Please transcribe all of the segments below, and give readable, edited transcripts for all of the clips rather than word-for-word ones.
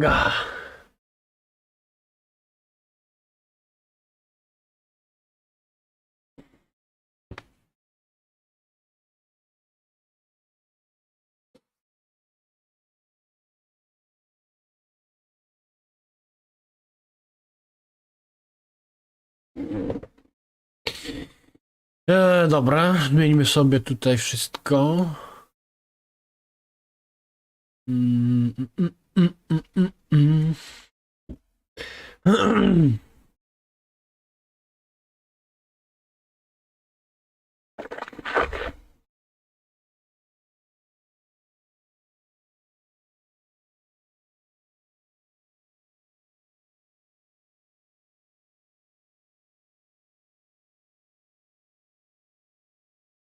Ah. Dobra, zmieńmy sobie tutaj wszystko. Mm, mm, mm, mm, mm, mm.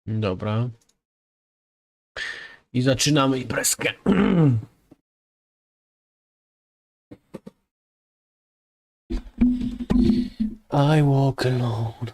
Dobra. I zaczynamy imprezkę. I walk alone.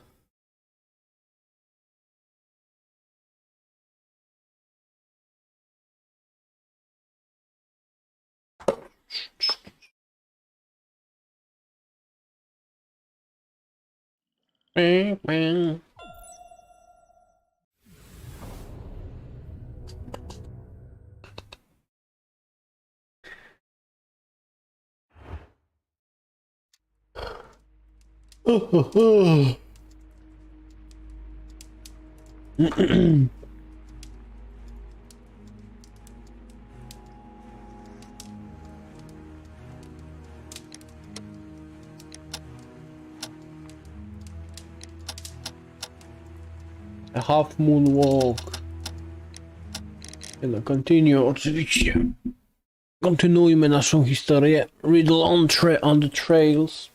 A half moon walk. Continue, oczywiście. Kontynuujmy naszą historię. Riddle on the trails.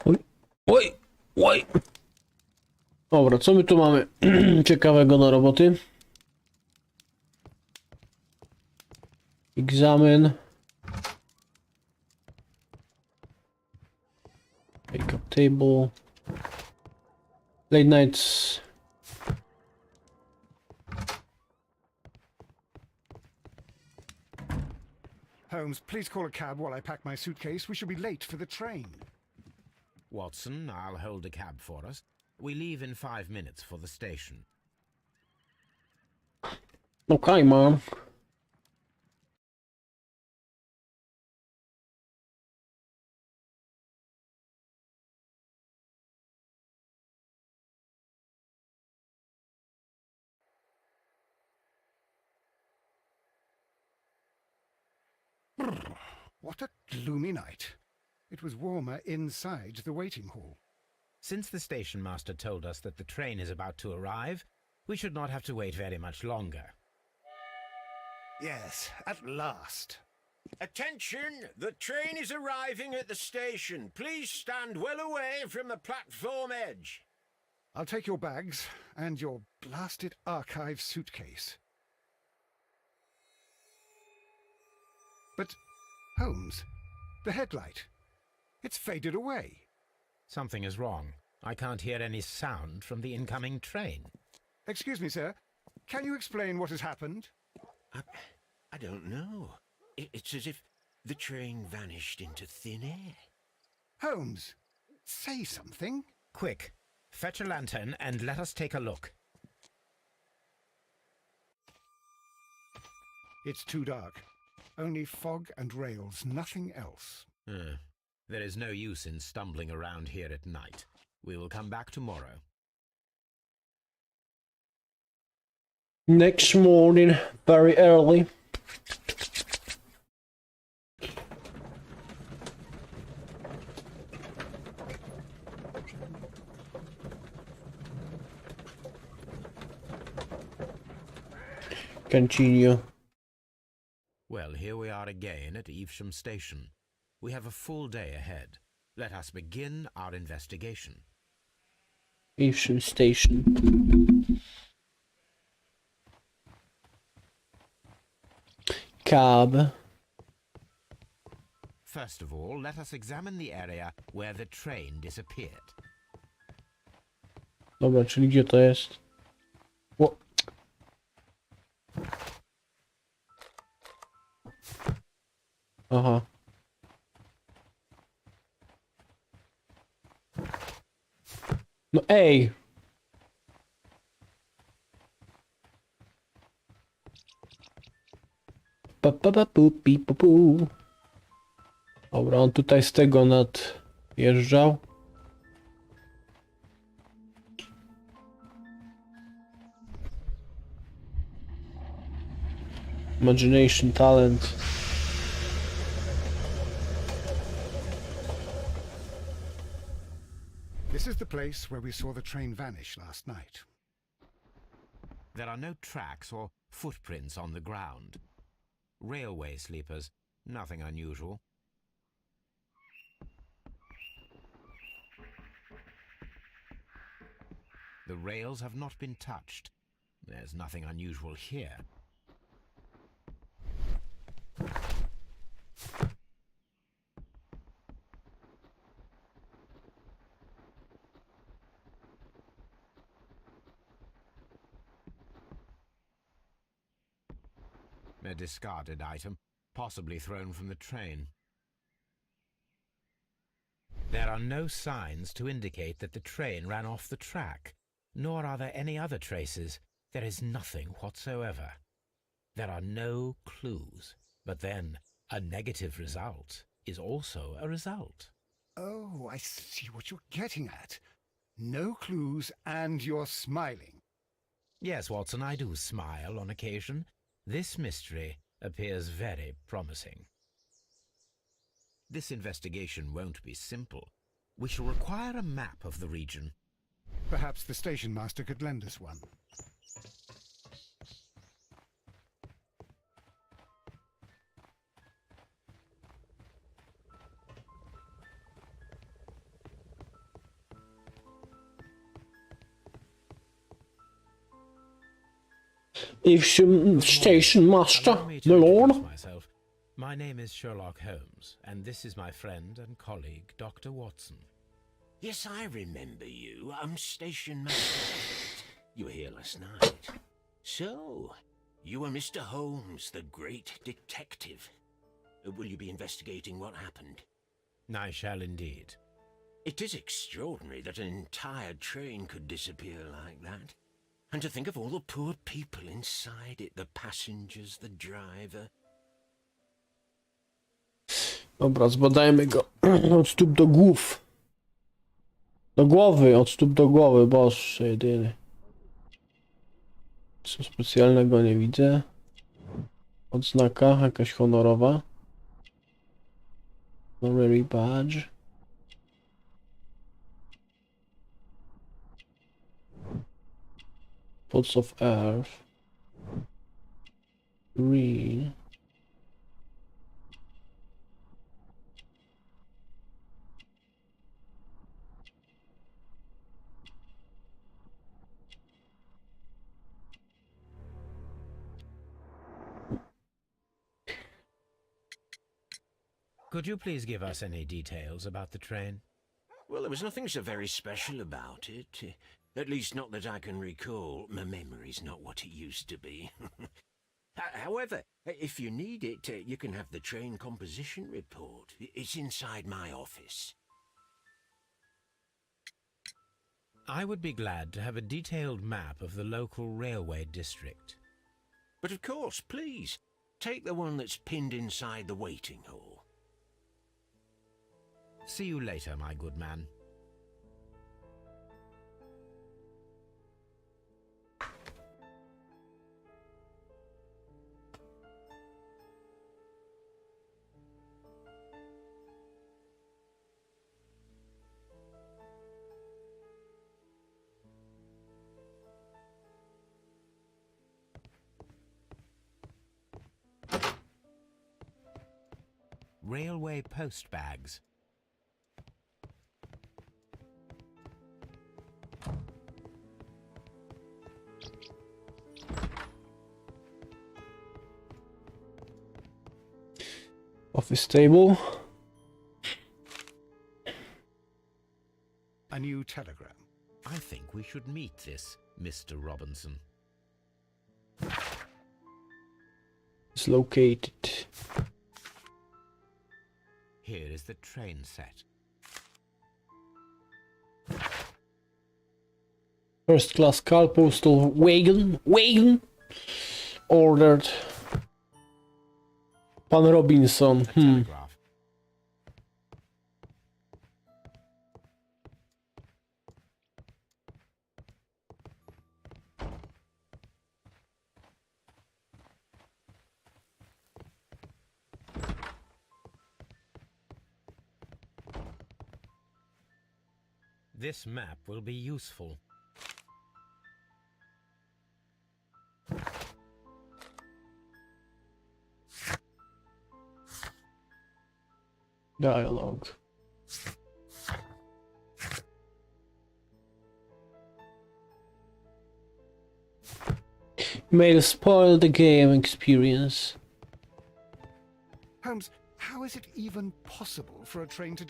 Oj, oj, oj. Dobra, co my tu mamy ciekawego do roboty? Examine. Make up table. Late nights. Holmes, please call a cab while I pack my suitcase. We shall be late for the train. Watson, I'll hold a cab for us. We leave in 5 minutes for the station. Okay, Mom. What a gloomy night. It was warmer inside the waiting hall. Since the station master told us that the train is about to arrive, we should not have to wait very much longer. Yes, at last. Attention! The train is arriving at the station. Please stand well away from the platform edge. I'll take your bags and your blasted archive suitcase. But, Holmes, the headlight. It's faded away. Something is wrong. I can't hear any sound from the incoming train. Excuse me, sir. Can you explain what has happened? I don't know. It's as if the train vanished into thin air. Holmes, say something. Quick, fetch a lantern and let us take a look. It's too dark. Only fog and rails, nothing else. There is no use in stumbling around here at night. We will come back tomorrow. Next morning, very early. Continue. Well, here we are again at Evesham Station. We have a full day ahead. Let us begin our investigation. Evesham Station. cab. First of all, let us examine the area where the train disappeared. Dobra, czyli gdzie to jest? O. Aha. No ej! Pa, pa, pa, pu, pi, pu, pu. Dobra, on tutaj z tego nadjeżdżał. Imagination, talent. This is the place where we saw the train vanish last night. There are no tracks or footprints on the ground. Railway sleepers, nothing unusual. The rails have not been touched. There's nothing unusual here. A discarded item, possibly thrown from the train. There are no signs to indicate that the train ran off the track, nor are there any other traces. There is nothing whatsoever. There are no clues. But then, a negative result is also a result. Oh, I see what you're getting at. No clues and you're smiling. Yes, Watson, I do smile on occasion. This mystery appears very promising. This investigation won't be simple. We shall require a map of the region. Perhaps the station master could lend us one. Evesham Station Master, Allow me to the Lord. introduce myself. My name is Sherlock Holmes, and this is my friend and colleague, Dr. Watson. Yes, I remember you. I'm Station Master. You were here last night. So, you were Mr. Holmes, the great detective. Will you be investigating what happened? I shall indeed. It is extraordinary that an entire train could disappear like that. And to think of all the poor people inside it, the passengers, the driver. Dobra, zbadajmy go od stóp do głów. Do głowy, od stóp do głowy, boże jedyny. Co specjalnego nie widzę. Odznaka jakaś honorowa. Honorary badge. Pots of Earth. Green. Could you please give us any details about the train? Well, there was nothing so very special about it. At least not that I can recall. My memory's not what it used to be. However, if you need it, you can have the train composition report. It's inside my office. I would be glad to have a detailed map of the local railway district. But of course, please, take the one that's pinned inside the waiting hall. See you later, my good man. Railway post bags. Office table. A new telegram. I think we should meet this Mr. Robinson. It's located. Here is the train set. First class car, postal wagon. Ordered. Pan Robinson. Telegraph. This map will be useful. Dialogue. May spoil the game experience. Holmes, how is it even possible for a train to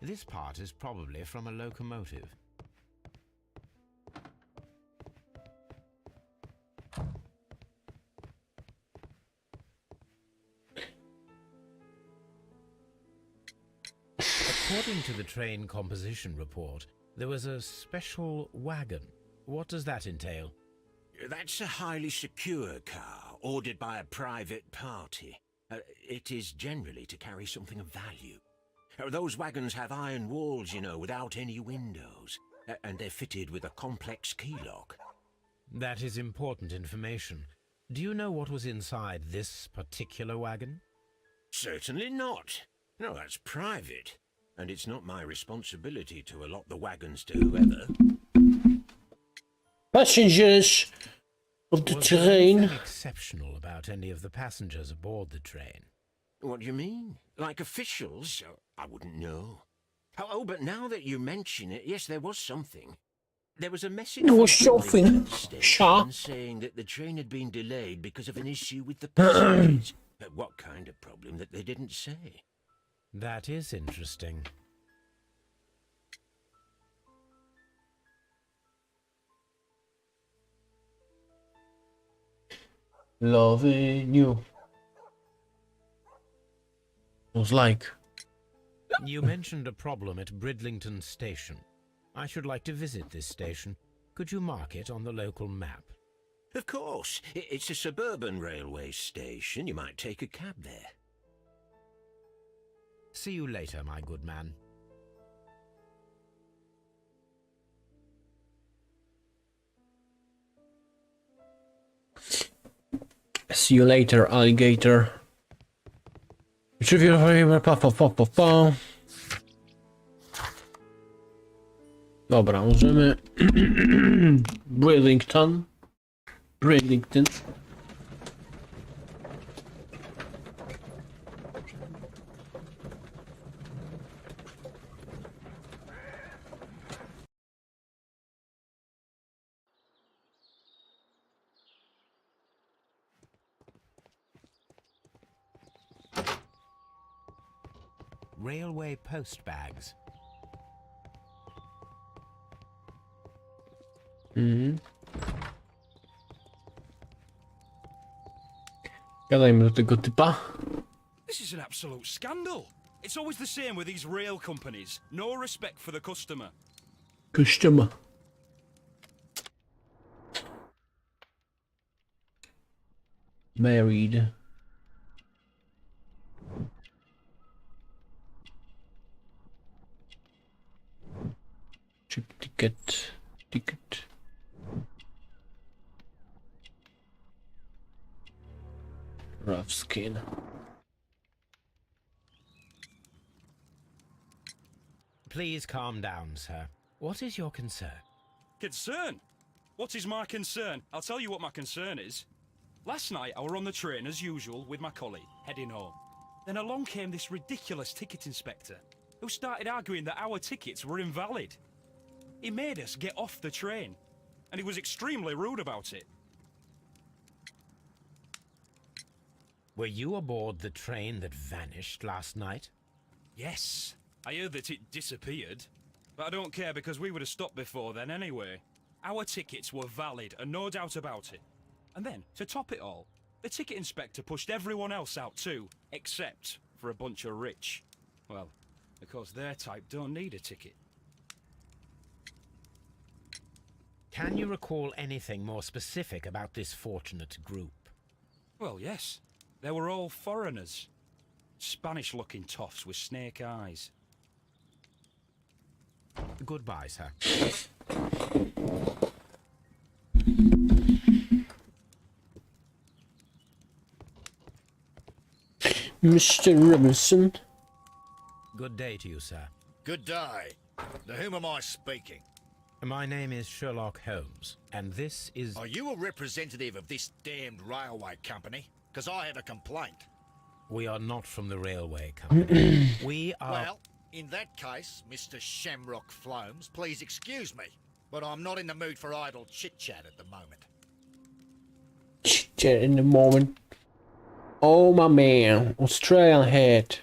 This part is probably from a locomotive. According to the train composition report, there was a special wagon. What does that entail? That's a highly secure car, ordered by a private party. It is generally to carry something of value. Those wagons have iron walls, you know, without any windows. And they're fitted with a complex key lock. That is important information. Do you know what was inside this particular wagon? Certainly not. No, that's private. And it's not my responsibility to allot the wagons to whoever. Passengers of the Was there train. anything exceptional about any of the passengers aboard the train? What do you mean? Like officials? I wouldn't know. Oh, but now that you mention it, yes, there was something. There was a message There was from the something. railway station saying that the train had been delayed because of an issue with the passengers. What kind of problem that they didn't say? That is interesting. Loving you. Was like. You mentioned a problem at Bridlington Station. I should like to visit this station. Could you mark it on the local map? Of course. It's a suburban railway station. You might take a cab there. See you later, my good man. See you later, alligator. Retrieve your favorite. Pa. Dobra, możemy. Bridlington. Railway post bags. Gadajmy do tego typa. This is an absolute scandal. It's always the same with these rail companies. No respect for the customer. Customer. Married. Cheap ticket. Rough skin. Please calm down, sir. What is your concern? Concern? What is my concern? I'll tell you what my concern is. Last night I were on the train as usual with my colleague, heading home. Then along came this ridiculous ticket inspector, who started arguing that our tickets were invalid. He made us get off the train, and he was extremely rude about it. Were you aboard the train that vanished last night? Yes, I heard that it disappeared. But I don't care because we would have stopped before then anyway. Our tickets were valid and no doubt about it. And then, to top it all, the ticket inspector pushed everyone else out too, except for a bunch of rich. Well, because their type don't need a ticket. Can you recall anything more specific about this fortunate group? Well, yes. They were all foreigners. Spanish-looking toffs with snake eyes. Goodbye, sir. Mr. Robinson. Good day to you, sir. Good day. To whom am I speaking? My name is Sherlock Holmes, and this is... Are you a representative of this damned railway company? Because I have a complaint. We are not from the railway company. We are... Well, in that case, Mr. Shamrock Flomes, please excuse me. But I'm not in the mood for idle chit-chat at the moment. Chit-chat in the moment. Oh my man, Australian hat.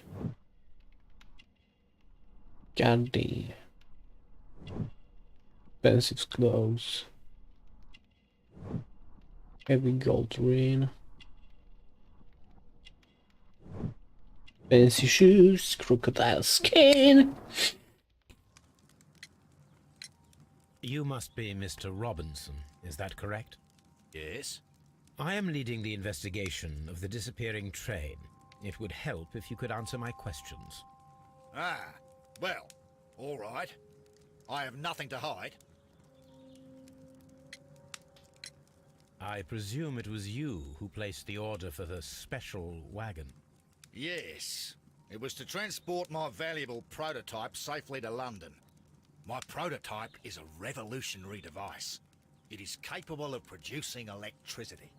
God damn. Expensive clothes. Heavy gold ring. Fancy shoes, crocodile skin. You must be Mr. Robinson, is that correct? Yes? I am leading the investigation of the disappearing train. It would help if you could answer my questions. Ah, well, all right. I have nothing to hide. I presume it was you who placed the order for the special wagon. Yes. It was to transport my valuable prototype safely to London. My prototype is a revolutionary device. It is capable of producing electricity.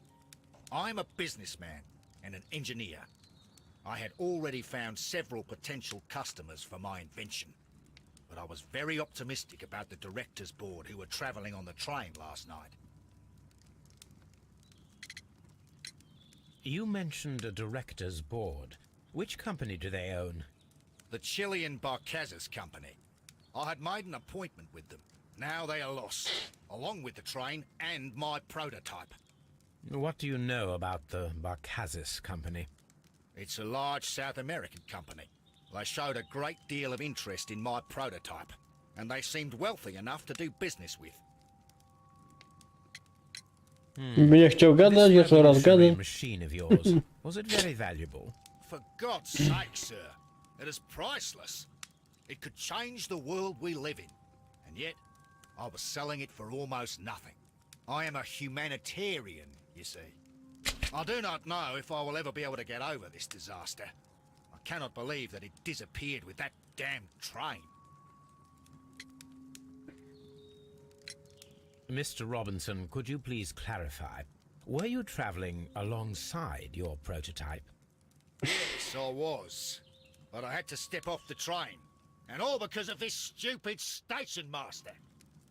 I'm a businessman and an engineer. I had already found several potential customers for my invention. But I was very optimistic about the directors' board who were travelling on the train last night. You mentioned a director's board. Which company do they own? The Chilean Barcazes Company. I had made an appointment with them. Now they are lost, along with the train and my prototype. What do you know about the Barcazes Company? It's a large South American company. They showed a great deal of interest in my prototype, and they seemed wealthy enough to do business with. Będzie chciał gadać, ja This coraz revolutionary gadam. machine of yours, was it very valuable? For God's sake, sir, it is priceless. It could change the world we live in, and yet I was selling it for almost nothing. I am a humanitarian, you see. I do not know if I will ever be able to get over this disaster. I cannot believe that it disappeared with that damn train. Mr. Robinson, could you please clarify? Were you traveling alongside your prototype? Yes, I was. But I had to step off the train. And all because of this stupid station master.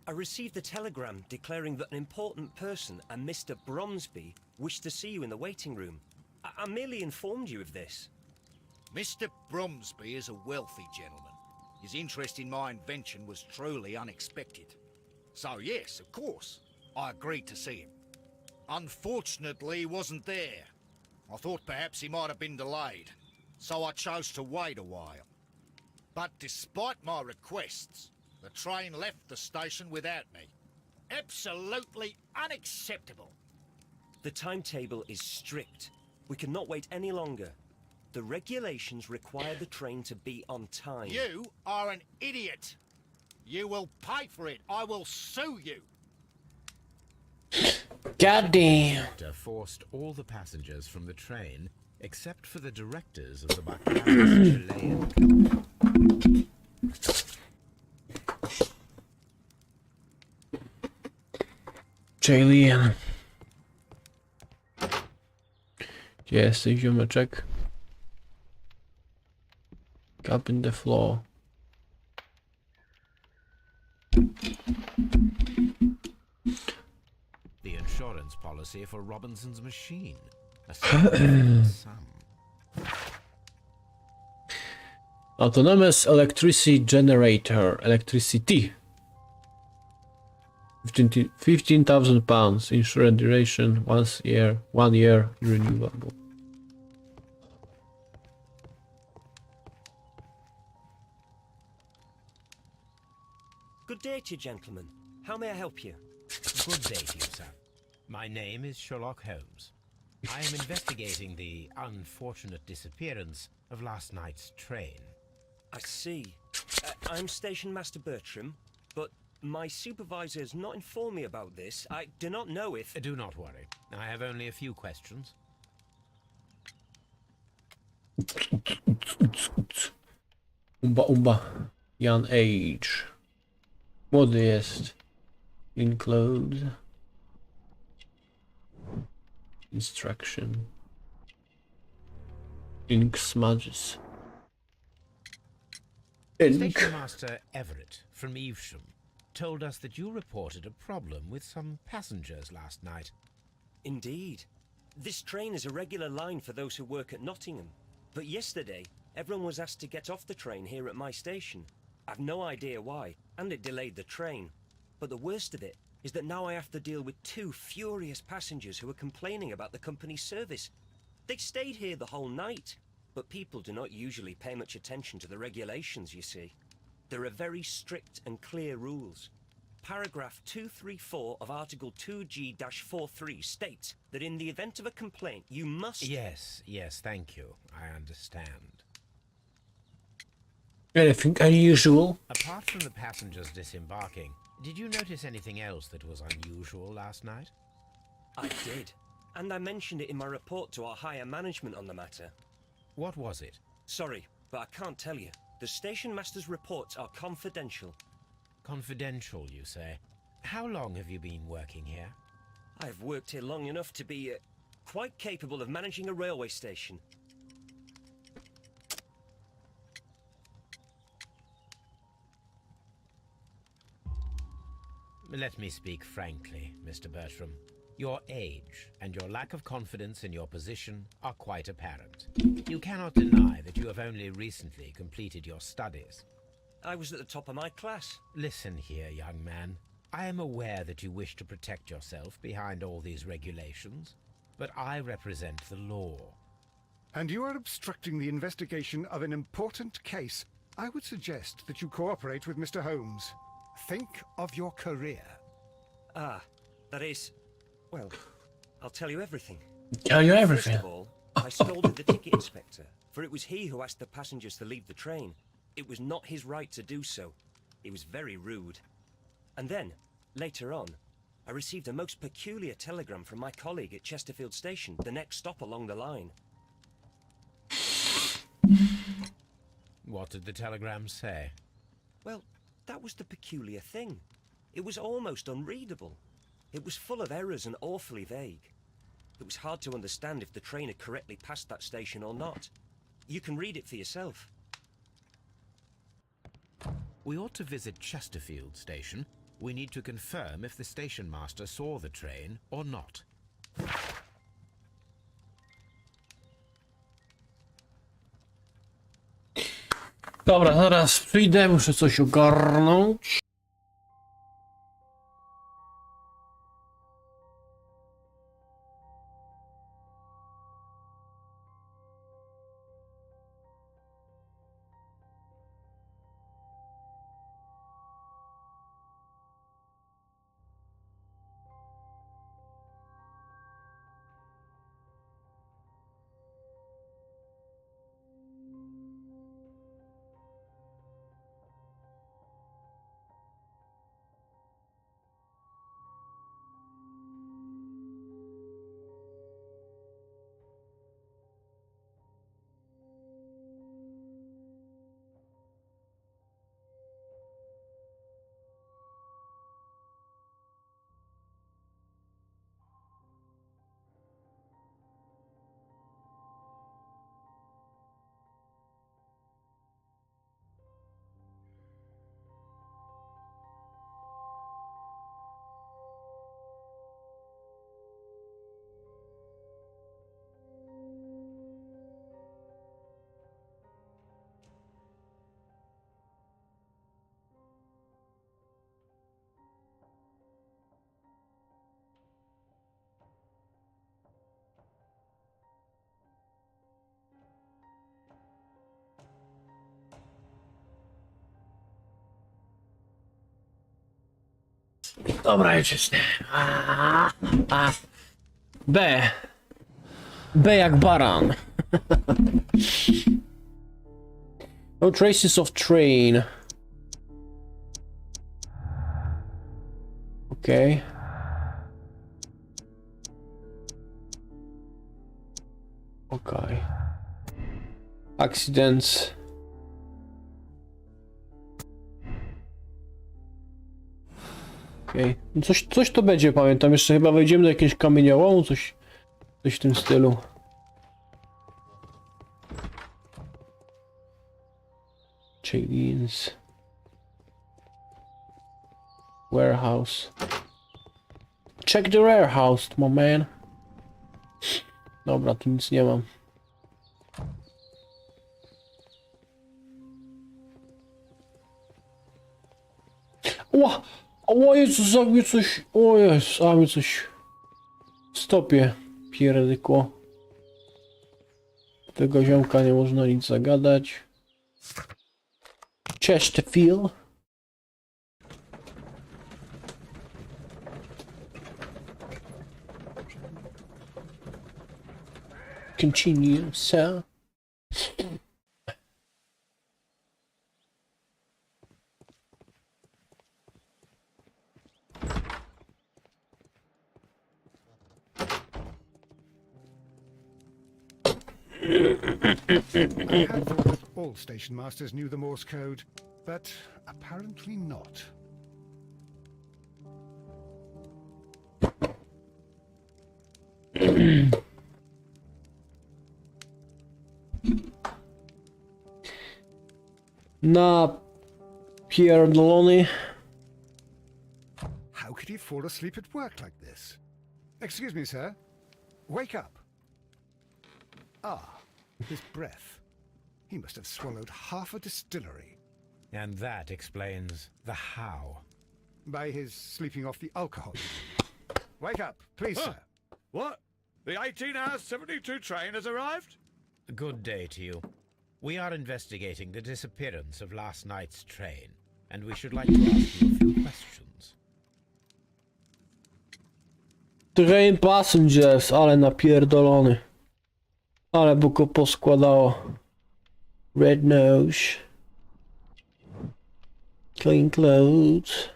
I received a telegram declaring that an important person, a Mr. Bromsby, wished to see you in the waiting room. I merely informed you of this. Mr. Bromsby is a wealthy gentleman. His interest in my invention was truly unexpected. So yes, of course, I agreed to see him. Unfortunately, he wasn't there. I thought perhaps he might have been delayed, so I chose to wait a while. But despite my requests, the train left the station without me. Absolutely unacceptable. The timetable is strict. We cannot wait any longer. The regulations require the train to be on time. You are an idiot. You will pay for it. I will sue you. God damn. Forced all the passengers from the train except for the directors of the Barcazes Chilean Company. Chilean. Gdzie jesteś, ziomeczek? Up in the floor. policy for Robinson's machine. A significant sum. Autonomous electricity generator. Electricity. 15,000 pounds. Insurance duration 1 year renewable. Good day to you, gentlemen. How may I help you? Good day to you, sir. My name is Sherlock Holmes. I am investigating the unfortunate disappearance of last night's train. I see. I'm Station Master Bertram, but my supervisor has not informed me about this. I do not know if... Do not worry. I have only a few questions. Umba. Young age. Młody jest. In clothes. Instruction. Ink smudges. Ink. Station Master Everett from Evesham told us that you reported a problem with some passengers last night. Indeed. This train is a regular line for those who work at Nottingham. But yesterday, everyone was asked to get off the train here at my station. I've no idea why, and it delayed the train. But the worst of it is that now I have to deal with 2 furious passengers who are complaining about the company's service. They stayed here the whole night, but people do not usually pay much attention to the regulations, you see. There are very strict and clear rules. Paragraph 234 of Article 2G-43 states that in the event of a complaint, you must... Yes, thank you. I understand. Anything unusual? Apart from the passengers disembarking, did you notice anything else that was unusual last night? I did, and I mentioned it in my report to our higher management on the matter. What was it? Sorry, but I can't tell you. The station master's reports are confidential. Confidential, you say? How long have you been working here? I've worked here long enough to be quite capable of managing a railway station. Let me speak frankly, Mr. Bertram. Your age and your lack of confidence in your position are quite apparent. You cannot deny that you have only recently completed your studies. I was at the top of my class. Listen here, young man. I am aware that you wish to protect yourself behind all these regulations, but I represent the law. And you are obstructing the investigation of an important case. I would suggest that you cooperate with Mr. Holmes. Think of your career. Ah, that is... Well, I'll tell you everything. Tell you everything. First of all, I scolded the ticket inspector, for it was he who asked the passengers to leave the train. It was not his right to do so. He was very rude. And then, later on, I received a most peculiar telegram from my colleague at Chesterfield Station, the next stop along the line. What did the telegram say? Well, that was the peculiar thing. It was almost unreadable. It was full of errors and awfully vague. It was hard to understand if the train had correctly passed that station or not. You can read it for yourself. We ought to visit Chesterfield Station. We need to confirm if the station master saw the train or not. Dobra, zaraz przyjdę, muszę coś ogarnąć. Dobra, jest czyste. B. B jak baran. No traces of train. Okay. Okay. Accidents. Okej. No coś to będzie, pamiętam. Jeszcze chyba wejdziemy do jakiegoś kamieniołomu, coś w tym stylu. Chains. Warehouse. Check the warehouse, my man. Dobra, tu nic nie mam. Ła! O Jezus, a mnie coś... O Jezus, a mnie coś... W stopie pierdykło. Tego ziomka nie można nic zagadać. Chesterfield. Continue, sir. I had thought that all station masters knew the Morse code, but apparently not. Napierdolony. How could he fall asleep at work like this? Excuse me, sir. Wake up. Ah, his breath. He must have swallowed half a distillery. And that explains the how. By his sleeping off the alcohol. Wake up, please, sir. What? The 18-hour-72 train has arrived? Good day to you. We are investigating the disappearance of last night's train, and we should like to ask you a few questions. Train passengers, ale napierdolony. Ale by go poskładało. Red nose. Clean clothes.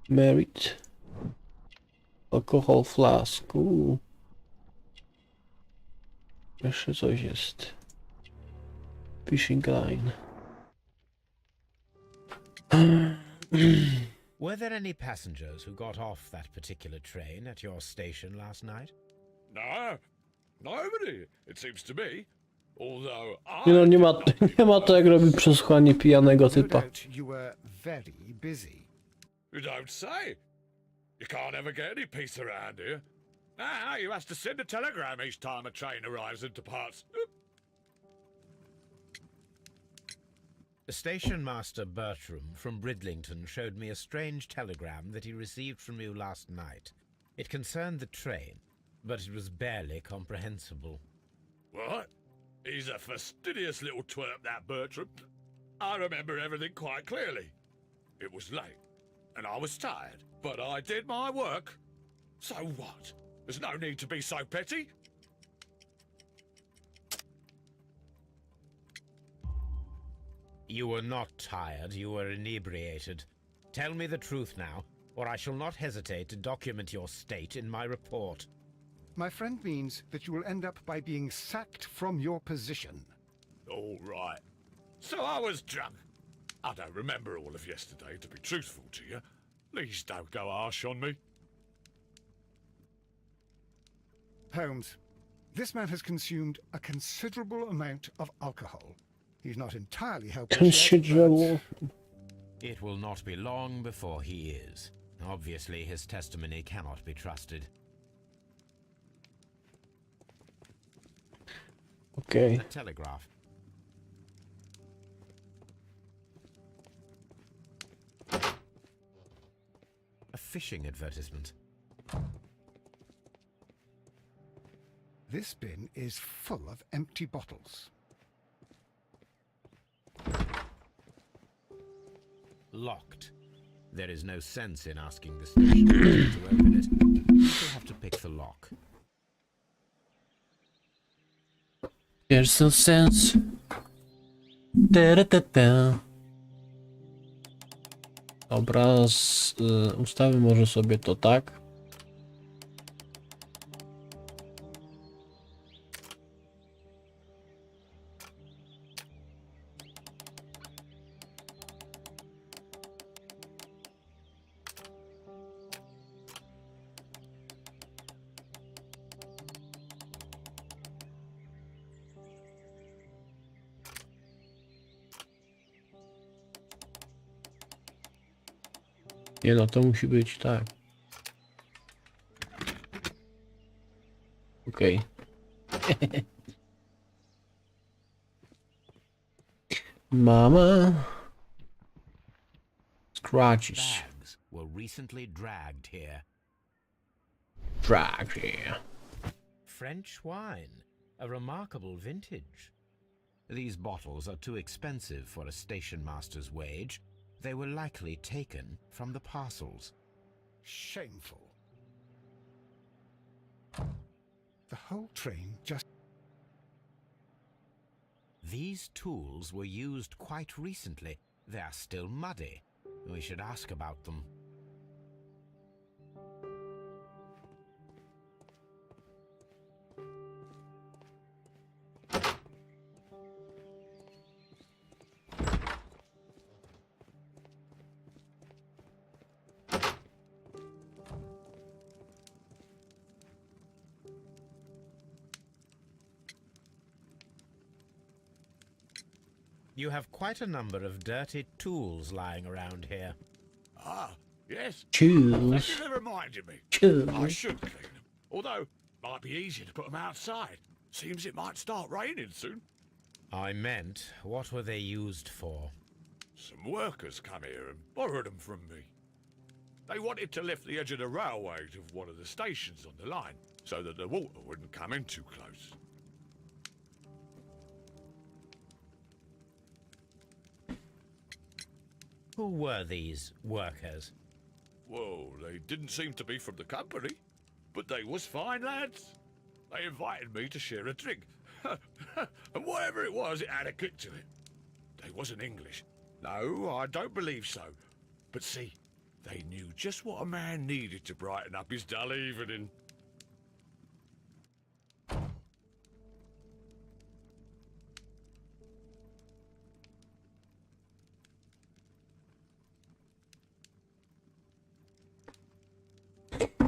Married. Alcohol flask. Jeszcze coś jest. Fishing line. Were there any passengers who got off that particular train at your station last night? No. Nobody, it seems to me. Although Nie no, I nie ma, did not nie ma to jak robi przesłuchanie pijanego No typa. doubt you were very busy. You don't say. You can't ever get any peace around here. Now you have to send a telegram each time a train arrives and departs. Station Master Bertram from Bridlington showed me a strange telegram that he received from you last night. It concerned the train, but it was barely comprehensible. What? He's a fastidious little twerp, that Bertram. I remember everything quite clearly. It was late, and I was tired, but I did my work. So what? There's no need to be so petty. You were not tired, you were inebriated. Tell me the truth now, or I shall not hesitate to document your state in my report. My friend means that you will end up by being sacked from your position. All right. So I was drunk. I don't remember all of yesterday, to be truthful to you. Please don't go harsh on me. Holmes, this man has consumed a considerable amount of alcohol. He's not entirely helpless yet, Considerable. It will not be long before he is. Obviously, his testimony cannot be trusted. Okej. The telegraph. A fishing advertisement. This bin is full of empty bottles. Locked. There is no sense in asking the station master to open it. You will have to pick the lock. There's no sense. Da, da, da, da. Dobra, ustawię może sobie to tak. Nie no, to musi być tak. Okej. Mama. Scratches. Bags were recently dragged here. Drag here. French wine, a remarkable vintage. These bottles are too expensive for a station master's wage. They were likely taken from the parcels. Shameful. The whole train just... These tools were used quite recently. They are still muddy. We should ask about them. You have quite a number of dirty tools lying around here. Ah, yes. Choose. Thank you for reminding me. Choose. I should clean them. Although, might be easier to put them outside. Seems it might start raining soon. I meant, what were they used for? Some workers come here and borrowed them from me. They wanted to lift the edge of the railway to one of the stations on the line, so that the water wouldn't come in too close. Who were these workers? Well, they didn't seem to be from the company, but they was fine lads. They invited me to share a drink. And whatever it was, it had a kick to it. They wasn't English. No, I don't believe so. But see, they knew just what a man needed to brighten up his dull evening.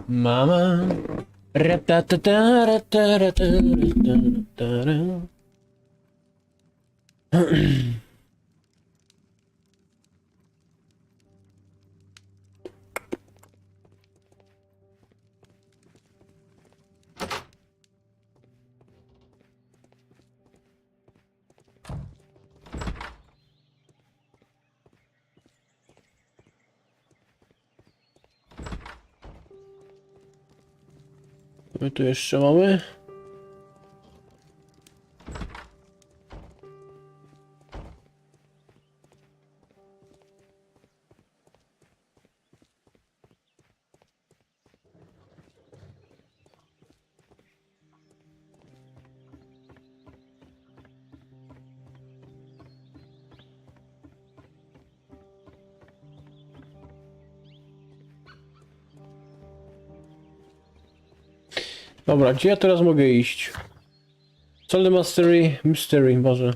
Mama. Ra-ta-ta-ta-ra-ta-ra-ta-ra-ta-ra-ta-ra. My tu jeszcze mamy. Dobra, gdzie ja teraz mogę iść? Solid Mystery, może.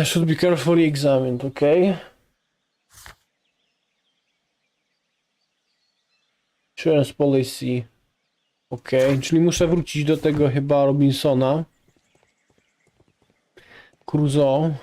Should be carefully examined, ok. Insurance policy. Ok, czyli muszę wrócić do tego chyba Robinsona. Crusoe.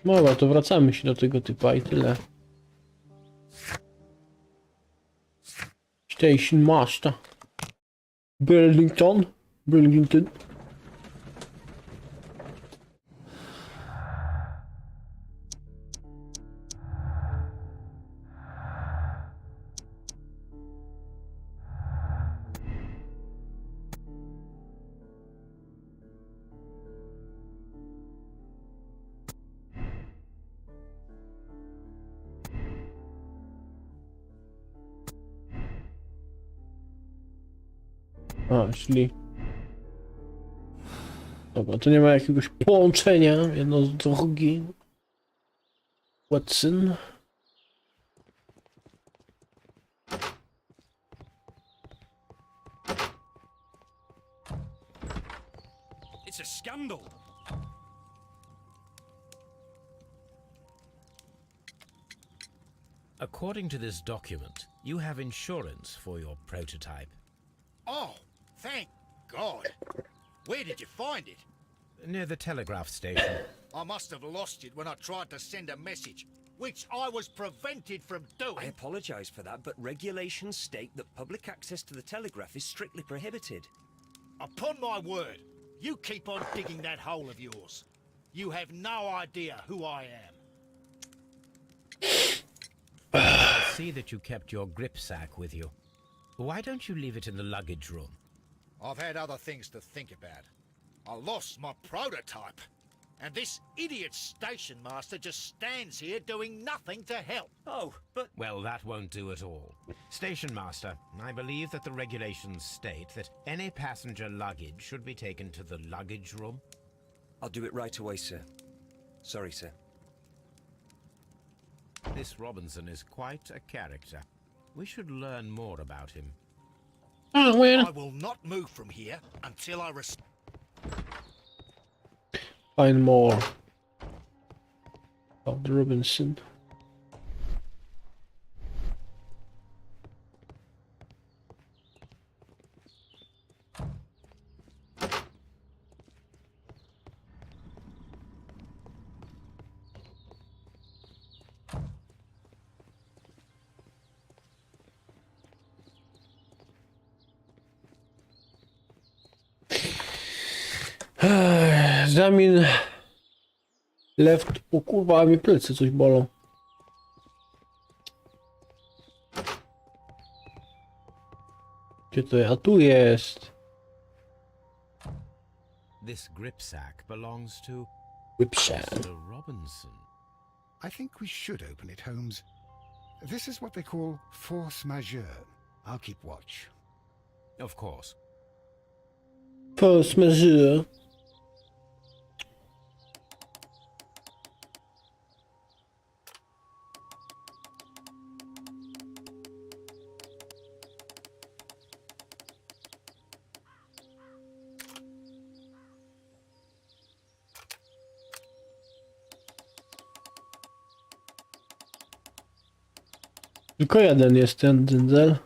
Dobra, to wracamy się do tego typa i tyle. Station Master. Burlington. A, czyli... Dobra, to nie ma jakiegoś połączenia jedno z drugim. Watson. It's a scandal. According to this document, you have insurance for your prototype. Oh, thank God. Where did you find it? Near the telegraph station. I must have lost it when I tried to send a message, which I was prevented from I doing. apologize for that, but regulations state that public access to the telegraph is strictly prohibited. Upon my word, you keep on digging that hole of yours. You have no idea who I am. I see that you kept your grip sack with you. Why don't you leave it in the luggage room? I've had other things to think about. I lost my prototype. And this idiot station master just stands here doing nothing to help. Oh, but Well, that won't do at all. Station master, I believe that the regulations state that any passenger luggage should be taken to the luggage room. I'll do it right away, sir. Sorry, sir. This Robinson is quite a character. We should learn more about him. Oh, well. I will not move from here until I Find more of the Robinson. Zamin left. O kurwa, mi plecy coś bolą. Gdzie to ja? Tu jest. This grip sack belongs to Whipshat. Mr. Robinson. I think we should open it, Holmes. This is what they call force majeure. I'll keep watch. Of course. Force majeure. Tylko jeden jest ten dzyndzel.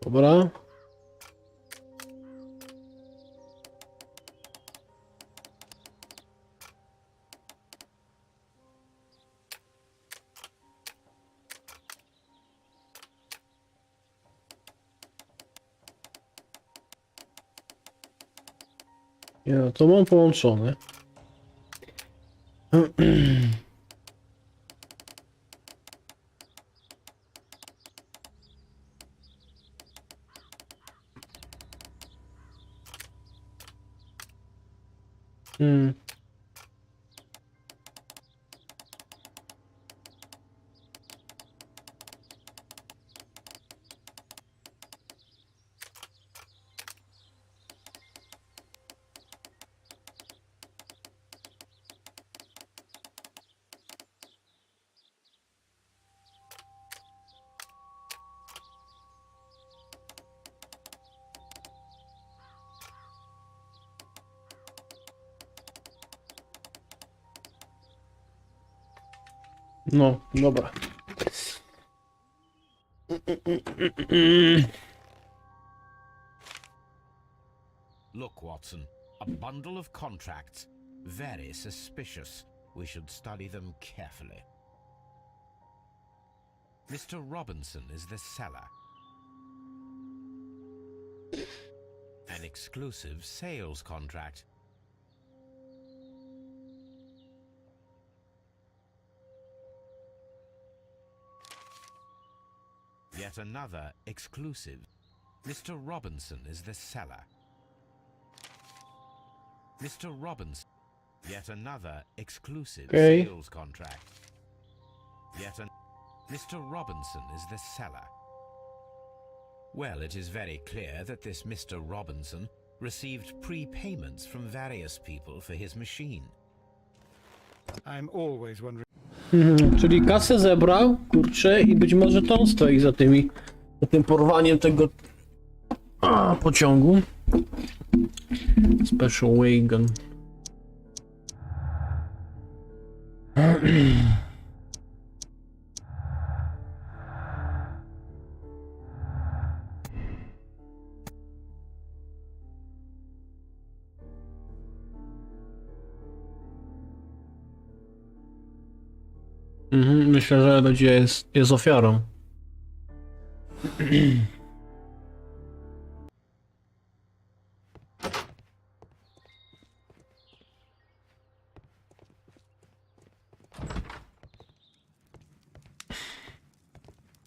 Dobra. Ja to mam połączone. Hmm. No, dobra. Look, Watson, a bundle of contracts. Very suspicious. We should study them carefully. Mr. Robinson is the seller. An exclusive sales contract. Yet another exclusive. Mr. Robinson is the seller. Mr. Robinson. Yet another exclusive Okay. sales contract. Mr. Robinson is the seller. Well, it is very clear that this Mr. Robinson received prepayments from various people for his machine. I'm always wondering. Czyli kasę zebrał, kurczę, i być może to on stoi za tym porwaniem tego pociągu. Special wagon. Myślę, że będzie jest ofiarą.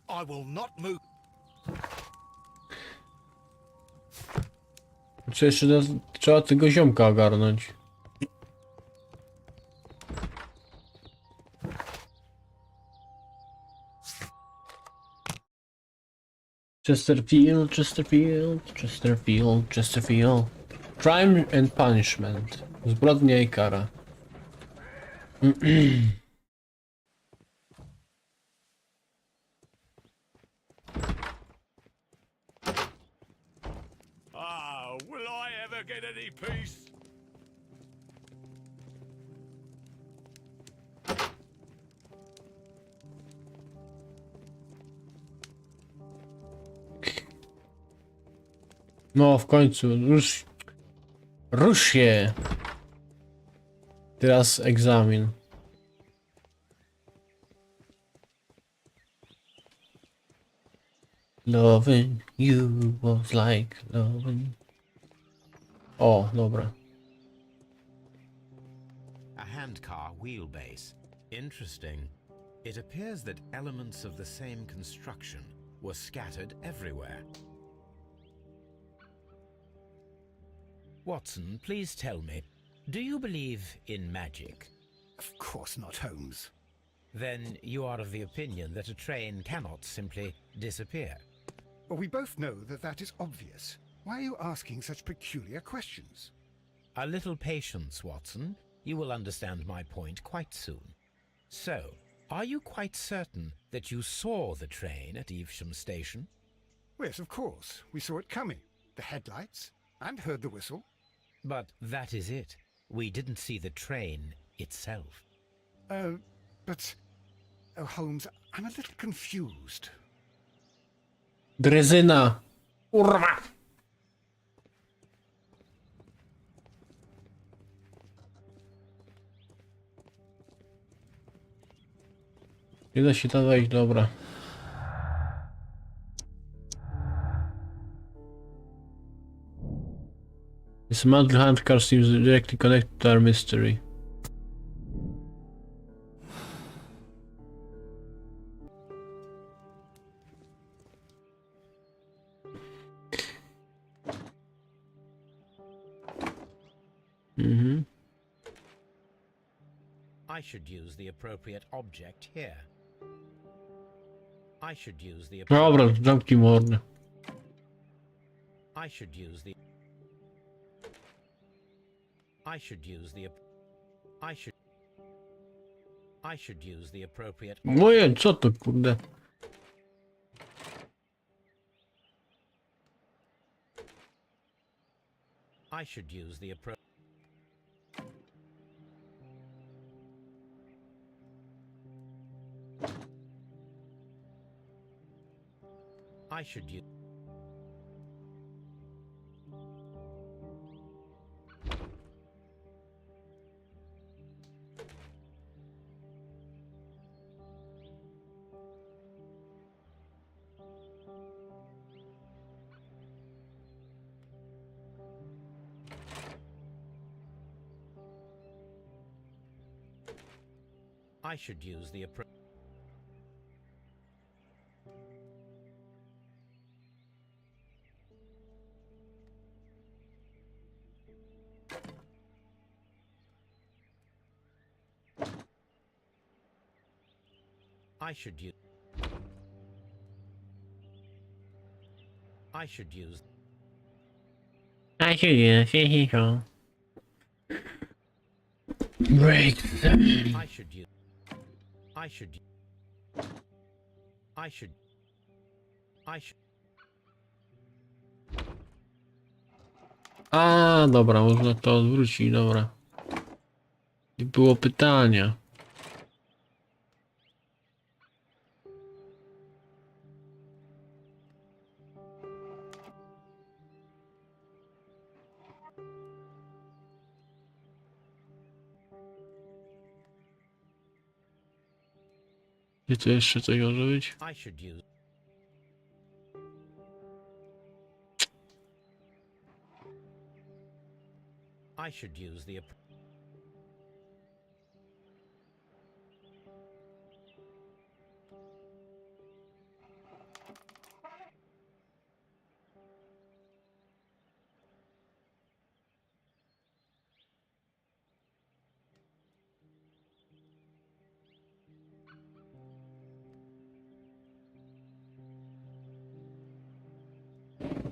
I will not move. Czy jeszcze trzeba tego ziomka ogarnąć? Chesterfield, Chesterfield, Chesterfield, Chesterfield. Crime and punishment. Zbrodnia i kara. Ah, will I ever get any peace? No, w końcu. Rusz się. Teraz egzamin. Loving you was like loving. O, dobra. A handcar wheelbase. Interesting. It appears that elements of the same construction were scattered everywhere. Watson, please tell me, do you believe in magic? Of course not, Holmes. Then you are of the opinion that a train cannot simply disappear. Well, we both know that that is obvious. Why are you asking such peculiar questions? A little patience, Watson. You will understand my point quite soon. So, are you quite certain that you saw the train at Evesham Station? Yes, of course. We saw it coming. The headlights, and heard the whistle. But that is it. We didn't see the train itself. But... Oh, Holmes, I'm a little confused. Drezyna. Kurwa. Nie da się tam wejść, dobra. This mantle handcar seems directly connected to our mystery. I should use the appropriate object here. I should use the Dobra, zamknij mordę. I should use the I should use the I should use the appropriate Moje, co to kurde? I should use the appropriate I should use I should use the appropriate I should use. I should use. Break them. I should use. I should. I should. I should. A, dobra, można to odwrócić, dobra. I było pytanie. Gdzie to jeszcze coś może być? I should use. I should use the.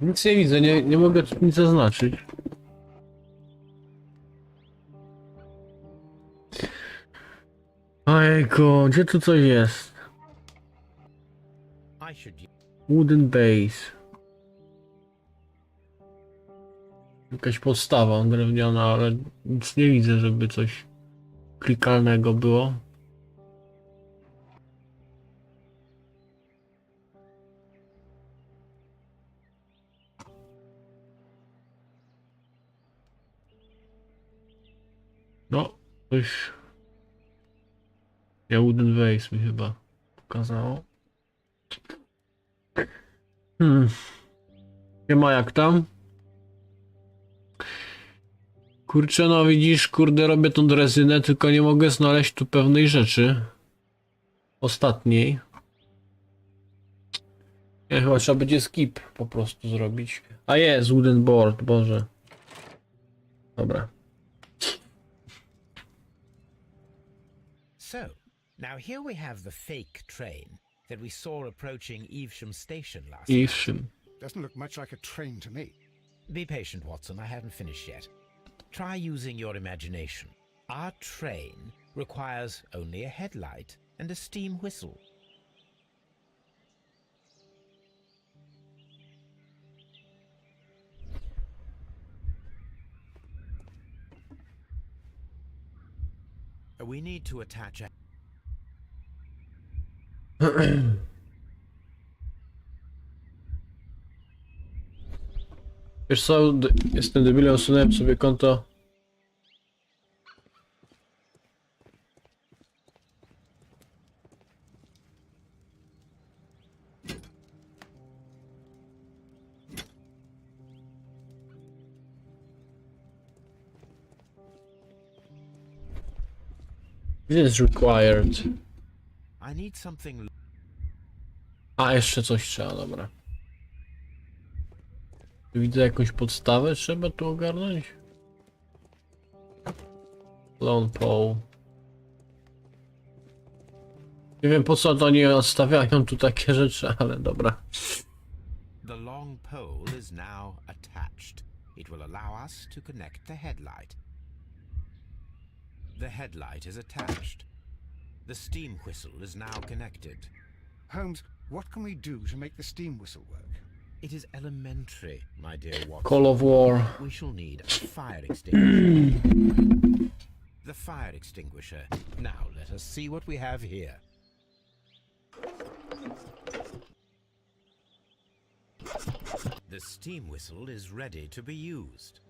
Nic nie widzę, nie mogę tu nic zaznaczyć. Ojejku, gdzie tu coś jest? I should use. Wooden base. Jakaś podstawa drewniana, ale nic nie widzę, żeby coś klikalnego było. No, coś... Ja Wooden Base mi chyba pokazało. Nie ma jak tam? Kurczę, no widzisz, kurde, robię tą drezynę, tylko nie mogę znaleźć tu pewnej rzeczy. Ostatniej. Nie, chyba trzeba będzie skip po prostu zrobić. A jest, wooden board, Boże. Dobra. So, now here we have the fake train that we saw approaching Evesham Station last night. Evesham. Doesn't look much like a train to me. Be patient, Watson, I haven't finished yet. Try using your imagination. Our train requires only a headlight and a steam whistle. We need to attach a... Wiesz co, jestem debilem, usunąłem sobie konto. It is required. I need something... A, jeszcze coś trzeba, dobra. Widzę jakąś podstawę, trzeba tu ogarnąć. Lone pole. Nie wiem po co to nie odstawiają tu takie rzeczy, ale dobra. The long pole is now attached. It will allow us to connect the headlight. The headlight is attached. The steam whistle is now connected. Holmes, what can we do to make the steam whistle work? It is elementary, my dear Watson. Call of War. We shall need a fire extinguisher. The fire extinguisher. Now let us see what we have here. The steam whistle is ready to be used.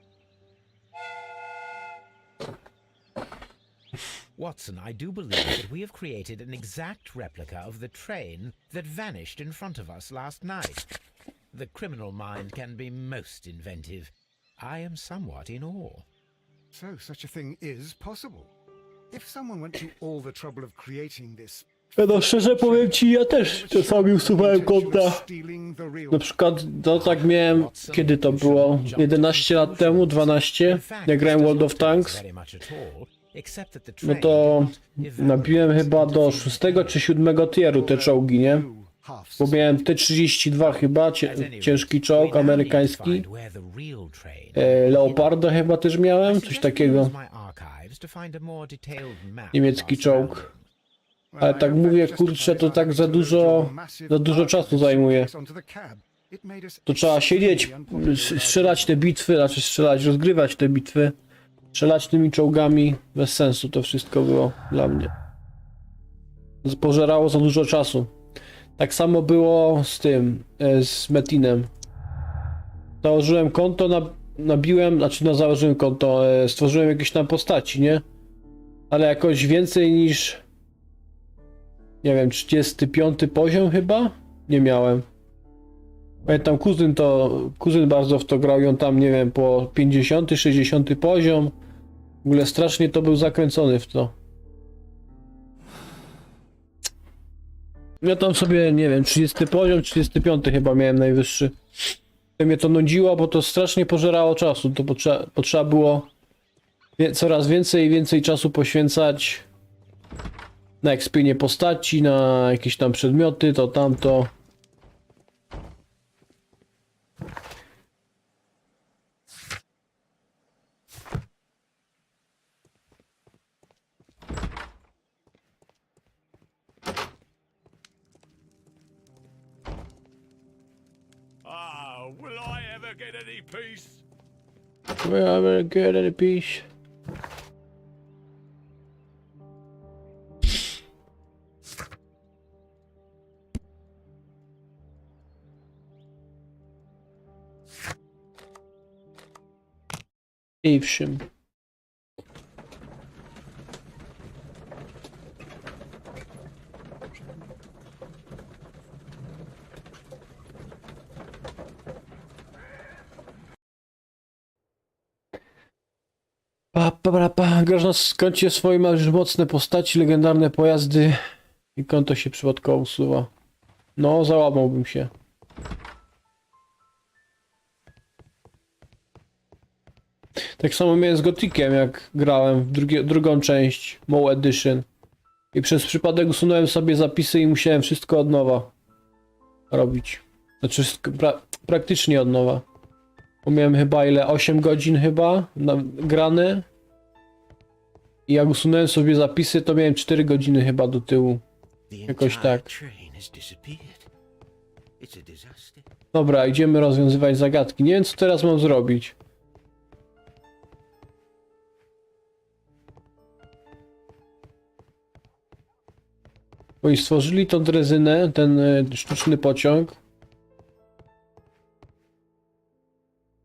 Watson, I do believe that we have created an exact replica of the train that vanished in front of us last night. The criminal mind can be most inventive. I am somewhat in awe. So such a thing is possible. If someone went to all the trouble of creating this... No szczerze powiem ci, ja też czasami usuwałem konta. stealing the real... Na przykład, no tak miałem, kiedy to było? 11 lat temu, 12? Jak grałem World of Tanks. except that the No train to did not nabiłem evaporate chyba into do thin 6 air. czy 7 tieru te czołgi, nie? Bo miałem T-32 chyba, At any rate, ciężki czołg we now need to amerykański. find where the real train might be Leoparda chyba też hidden. I miałem, coś suggest we takiego. use my archives to find a more detailed map of Niemiecki our czołg. surroundings. Ale tak mówię, kurczę, to tak za dużo czasu zajmuje. To trzeba siedzieć, strzelać te bitwy, znaczy strzelać, rozgrywać te bitwy, strzelać tymi czołgami. Bez sensu to wszystko było dla mnie. Pożerało za dużo czasu. Tak samo było z tym, z Metinem. Założyłem konto, nabiłem, znaczy no założyłem konto, stworzyłem jakieś tam postaci, nie? Ale jakoś więcej niż, nie wiem, 35 poziom chyba? Nie miałem. Pamiętam, kuzyn bardzo w to grał i on tam, nie wiem, po 50, 60 poziom. W ogóle strasznie to był zakręcony w to. Ja tam sobie, nie wiem, 30 poziom, 35 chyba miałem najwyższy. Mnie to nudziło, bo to strasznie pożerało czasu. To potrzeba było coraz więcej i więcej czasu poświęcać na ekspienie postaci, na jakieś tam przedmioty, to tamto. Ah, will I ever get any peace? Will I ever get any peace? Owszem. Graż na koncie swoim ma już mocne postaci, legendarne pojazdy i konto się przypadkowo usuwa. No, załamałbym się. Tak samo miałem z Gothikiem, jak grałem w drugą część, Mow Edition. I przez przypadek usunąłem sobie zapisy i musiałem wszystko od nowa robić. Znaczy praktycznie od nowa. Bo miałem chyba ile? 8 godzin chyba grane. I jak usunąłem sobie zapisy, to miałem 4 godziny chyba do tyłu. Jakoś tak. Dobra, idziemy rozwiązywać zagadki. Nie wiem, co teraz mam zrobić. Bo i stworzyli tą drezynę, ten sztuczny pociąg.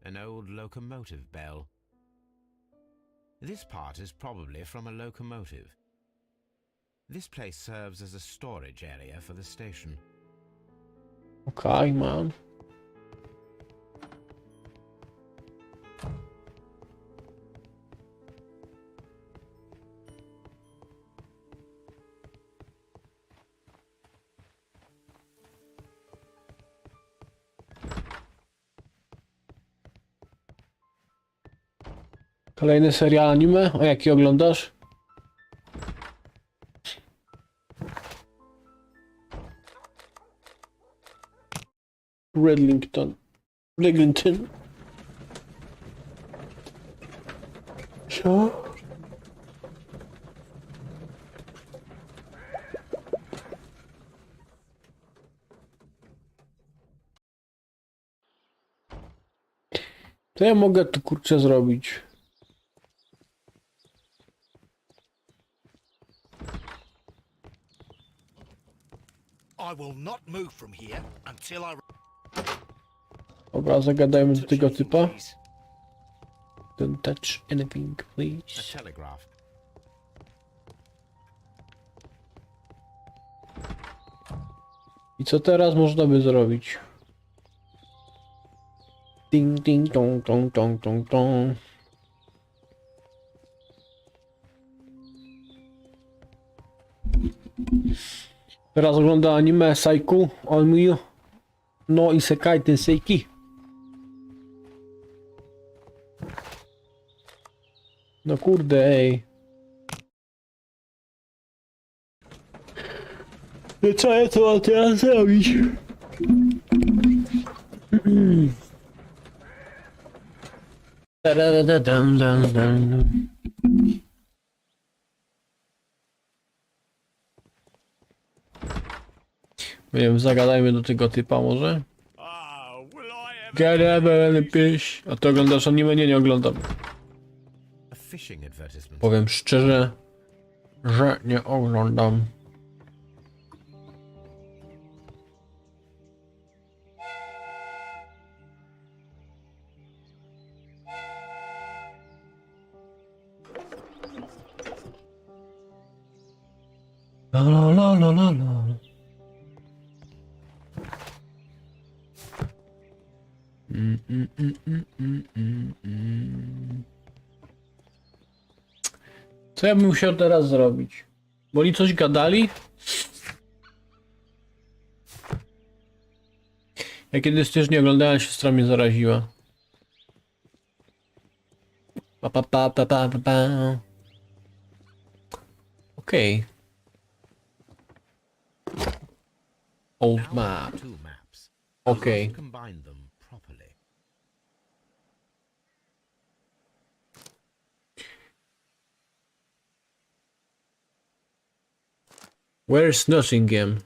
An old locomotive bell. This part is probably from a locomotive. This place serves as a storage area for the station. Okej, mam. Kolejny serial anime? O jaki oglądasz? Redlington. Co? To ja mogę tu kurczę zrobić. I will not move from here until I... Dobra, zagadajmy do tego Touch anything, typa. please. Don't touch anything, A please. telegraph. I co teraz można by zrobić? Ding, ding, dong, dong, dong, dong, dong. Teraz ogląda anime Saiku Onmyu no Isekai Tenseiki. No kurde, ej. Co ja to mam teraz zrobić? Nie wiem, zagadajmy do tego typa może. Gadamy, piś. A ty oglądasz anime? Nie oglądam. A fishing advertisement. Powiem szczerze, że nie oglądam. La la la la la la. Co ja bym musiał teraz zrobić? Bo oni coś gadali? Ja kiedyś też nie oglądałem, siostra mnie zaraziła. Pa pa pa pa pa pa pa. Okej. Old Now map. two maps. Okay. Let's combine them properly. Where's Nottingham?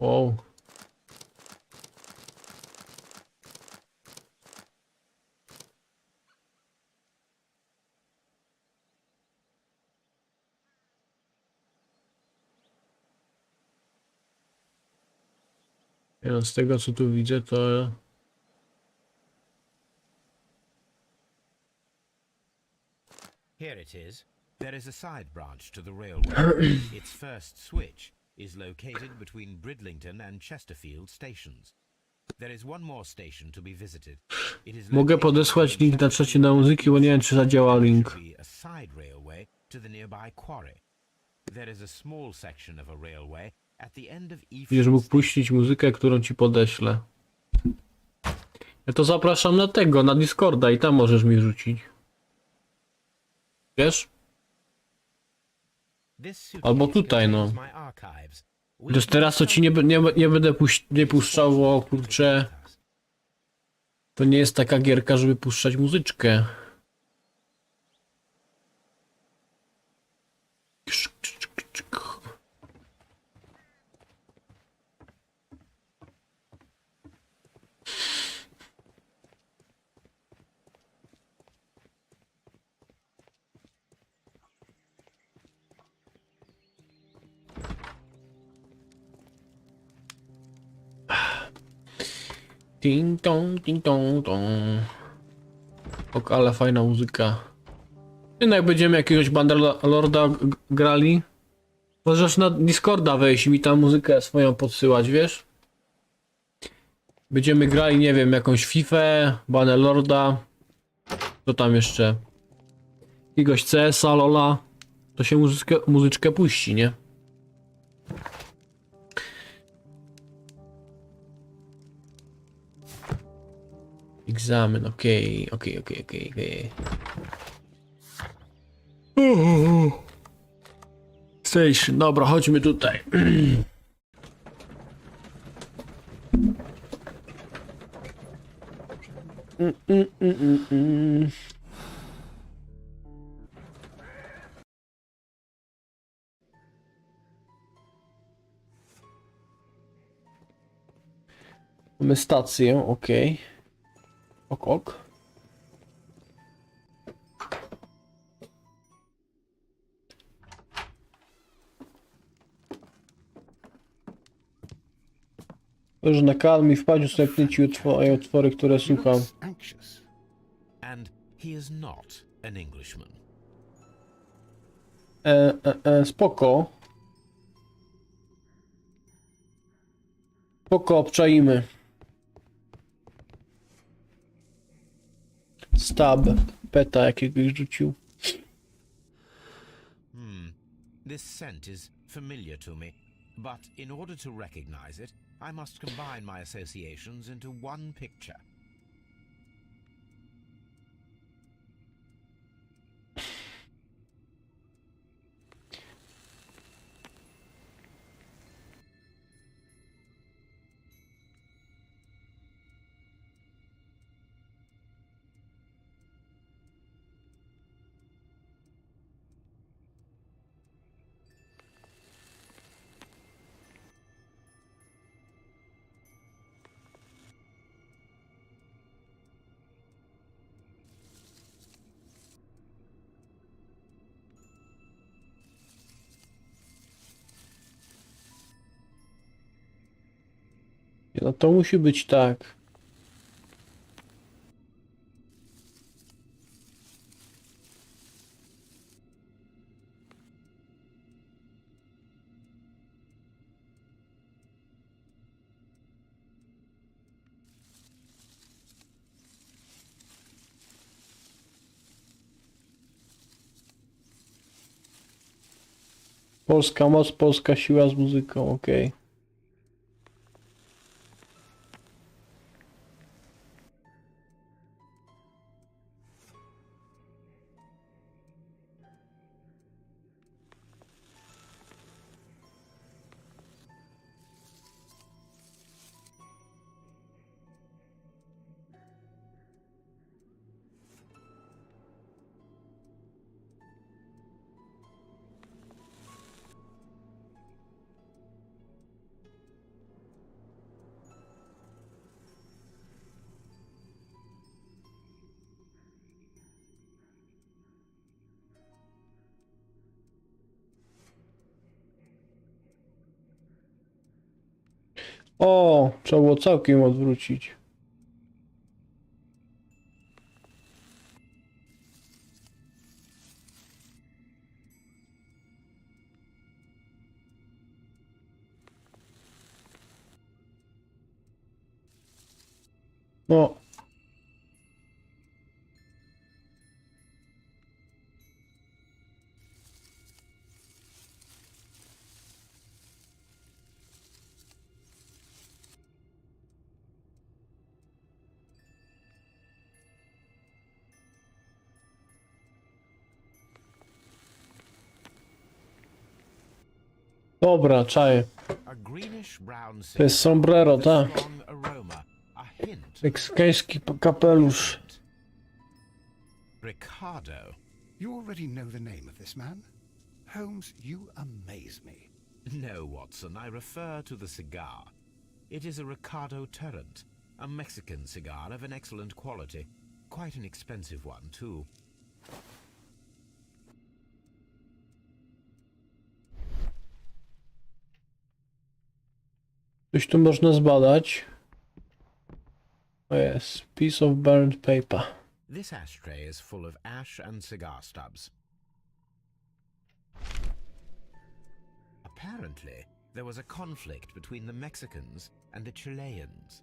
Wow. Ja z tego co tu widzę, to Here it is. There is a side branch to the railway. Its first switch is located between Bridlington and Chesterfield stations. There is one more station to be visited. It is mogę located podesłać between link na czacie na muzyki, bo nie wiem czy zadziała link. There should be a side railway to the nearby quarry. There is a small section of a railway at the end of each Będziesz mógł puścić muzykę, którą ci podeślę. Ja to zapraszam na tego, na Discorda i tam możesz mi rzucić. Wiesz? Albo tutaj, no. Chociaż teraz to ci nie będę nie puszczał, bo kurczę, to nie jest taka gierka, żeby puszczać muzyczkę. Ding dong, ding dong, dong. Ok, ale fajna muzyka. Jak będziemy jakiegoś Bannerlorda grali, możesz na Discorda wejść i mi tam muzykę swoją podsyłać, wiesz? Będziemy grali, nie wiem, jakąś Fifę, Bannerlorda, co tam jeszcze? Jakiegoś CS-a, Lola, to się muzyczkę puści, nie? Egzamin, okej. Station, dobra, chodźmy tutaj. Mamy stację, okej. Ok. Że na kalm i wpadł sobie ci utwory, które He słucham. looks anxious. And he is not an Englishman. Spoko. Spoko, obczaimy. Stab. Peta jakiegoś rzucił. This scent is familiar to me, but in order to recognize it, I must combine my associations into one picture. No to musi być tak. Polska moc, polska siła z muzyką, okej. O, trzeba było całkiem odwrócić. No. Dobra, czaję. A greenish brown To jest cigar sombrero, with a tak. strong aroma, a hint Meksykański kapelusz. Ricardo. You already know the name of this man? Holmes, you amaze me. No, Watson, I refer to the cigar. It is a Ricardo Turrent, a Mexican cigar of an excellent quality. Quite an expensive one, too. Coś tu można zbadać. O jest, piece of burnt paper. This ashtray is full of ash and cigar stubs. Apparently, there was a conflict between the Mexicans and the Chileans.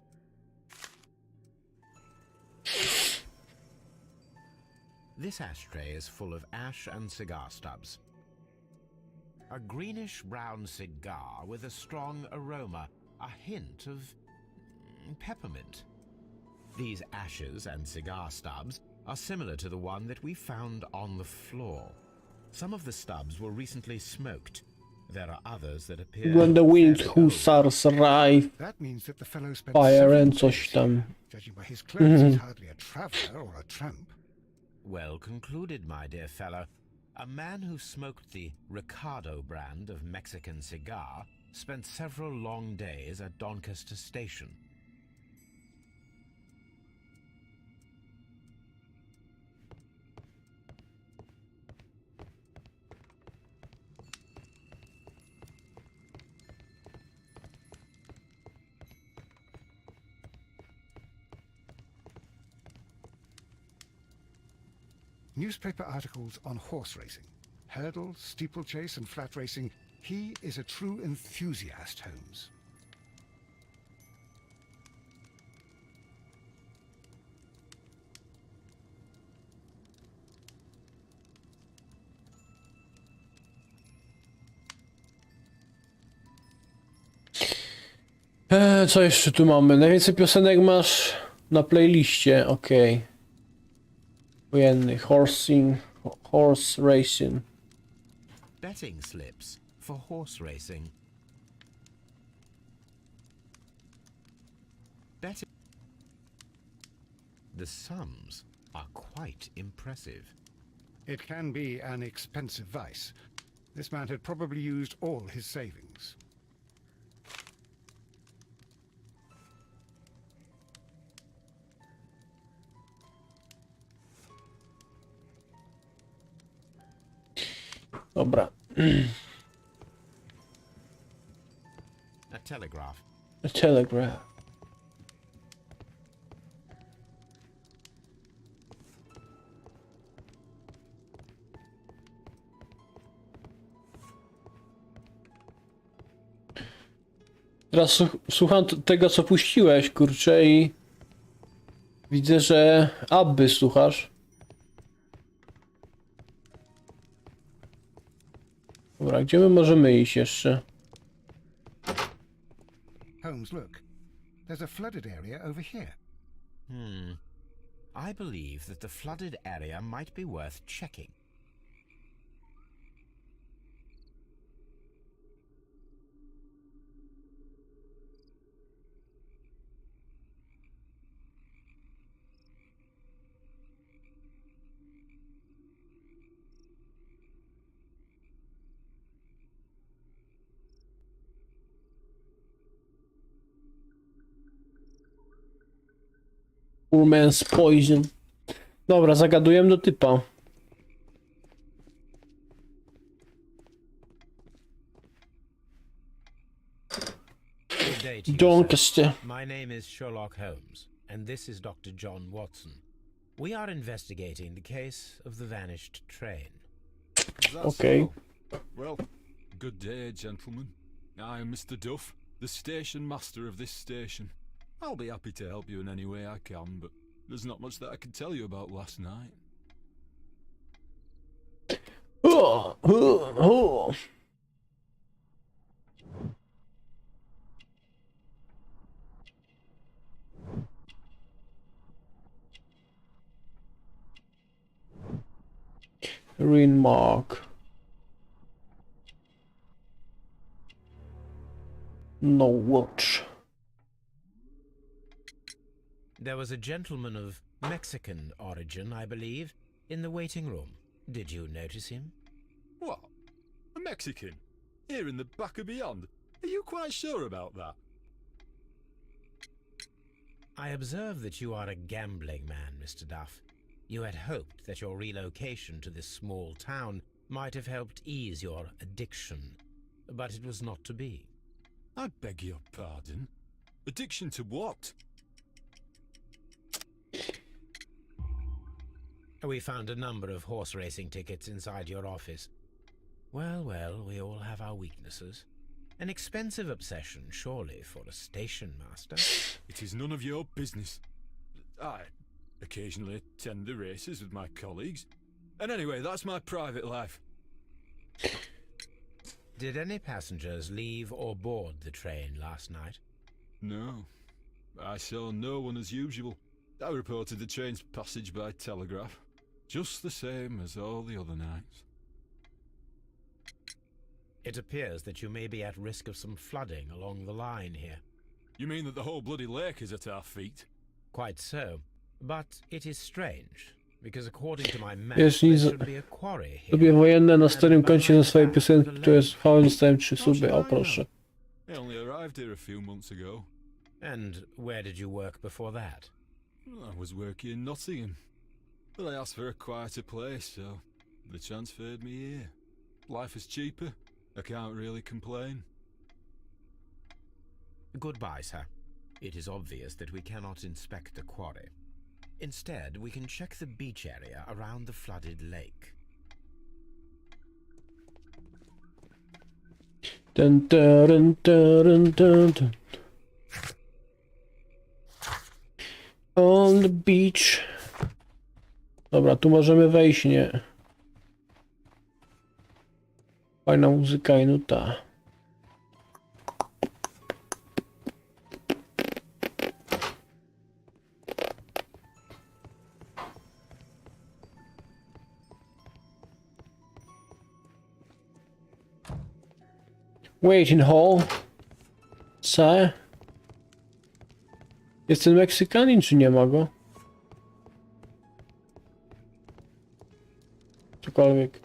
This ashtray is full of ash and cigar stubs. A greenish-brown cigar with a strong aroma, a hint of peppermint. These ashes and cigar stubs are similar to the one that we found on the floor. Some of the stubs were recently smoked. There are others that appear When the wind fairly old. hussars arrive. That means that the fellow spent Fire several and coś days tam. here. Judging by his clothes, he's hardly a traveller or a tramp. Well concluded, my dear fellow. A man who smoked the Ricardo brand of Mexican cigar spent several long days at Doncaster Station. Newspaper articles on horse racing. Hurdle, steeplechase and flat racing. He is a true enthusiast, Holmes. Co jeszcze tu mamy? Najwięcej piosenek masz na playliście, okej. Wojenny, horse racing. Betting slips for horse racing. Betting. The sums are quite impressive. It can be an expensive vice. This man had probably used all his savings. Dobra. A telegraph. A telegraph. Teraz słucham tego, co puściłeś, kurczę, i widzę, że Abby słuchasz. Dobra, gdzie my możemy iść jeszcze? Holmes, look. There's a flooded area over here. I believe that the flooded area might be worth checking. Poor man's poison. Dobra, zagaduję do typa. Good day to you, Doncaster. sir. My name is Sherlock Holmes, and this is Dr. John Watson. We are investigating the case of the vanished train. Okay. Well, good day, gentlemen. I am Mr. Duff, the station master of this station. I'll be happy to help you in any way I can, but there's not much that I can tell you about last night. Oh, oh, oh. Remark. No watch. There was a gentleman of Mexican origin, I believe, in the waiting room. Did you notice him? What? A Mexican? Here in the back of beyond? Are you quite sure about that? I observe that you are a gambling man, Mr. Duff. You had hoped that your relocation to this small town might have helped ease your addiction, but it was not to be. I beg your pardon? Addiction to what? We found a number of horse racing tickets inside your office. Well, well, we all have our weaknesses. An expensive obsession, surely, for a station master. It is none of your business. I occasionally attend the races with my colleagues. And anyway, that's my private life. Did any passengers leave or board the train last night? No. I saw no one as usual. I reported the train's passage by telegraph. Just the same as all the other nights. It appears that you may be at risk of some flooding along the line here. You mean that the whole bloody lake is at our feet? Quite so. But it is strange, because according to my map, Wiesz, there nic. should be a quarry Lubię here. wojenne na starym koncie za swoje piosenki, które słuchałem, dostałem 3 suby. O proszę. I only arrived here a few months ago. And where did you work before that? I was working in Nottingham. But I asked for a quieter place, so they transferred me here. Life is cheaper. I can't really complain. Goodbye, sir. It is obvious that we cannot inspect the quarry. Instead, we can check the beach area around the flooded lake. Dun, dun, dun, dun, dun, dun. On the beach. Dobra, tu możemy wejść, nie? Fajna muzyka i nuta. Waiting hall. Co? Jest ten Meksykanin, czy nie ma go? Cokolwiek.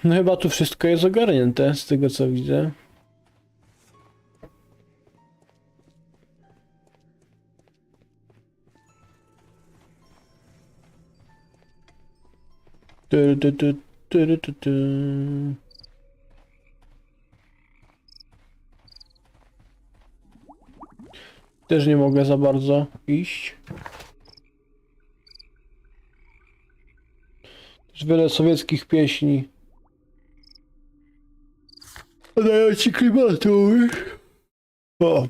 No chyba tu wszystko jest ogarnięte, z tego co widzę. Tu, tu, tu, tu, tu, tu. Też nie mogę za bardzo iść. Też wiele sowieckich pieśni. Dają ci klimatu. O.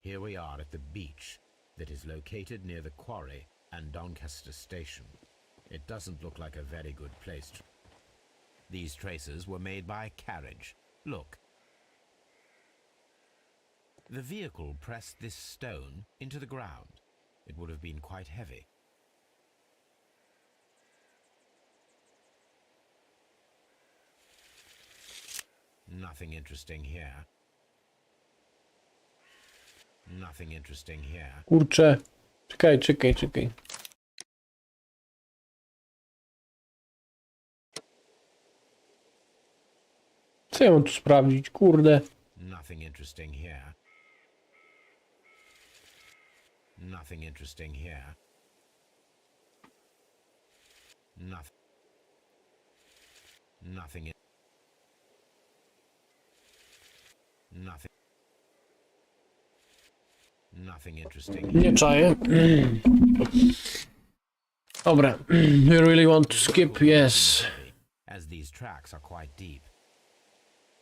Here we are at the beach that is located near the quarry and Doncaster station. It doesn't look like a very good place. These traces were made by a carriage. Look. The vehicle pressed this stone into the ground. It would have been quite heavy. Nothing interesting here. Nothing interesting here. Kurczę. Czekaj. Co ja mam tu sprawdzić? Kurde. Nothing interesting here. Nothing interesting here. Nothing. Nothing. Nothing. Nothing interesting. Nie czaję. Dobra. You really want to skip? Yes. As these tracks are quite deep.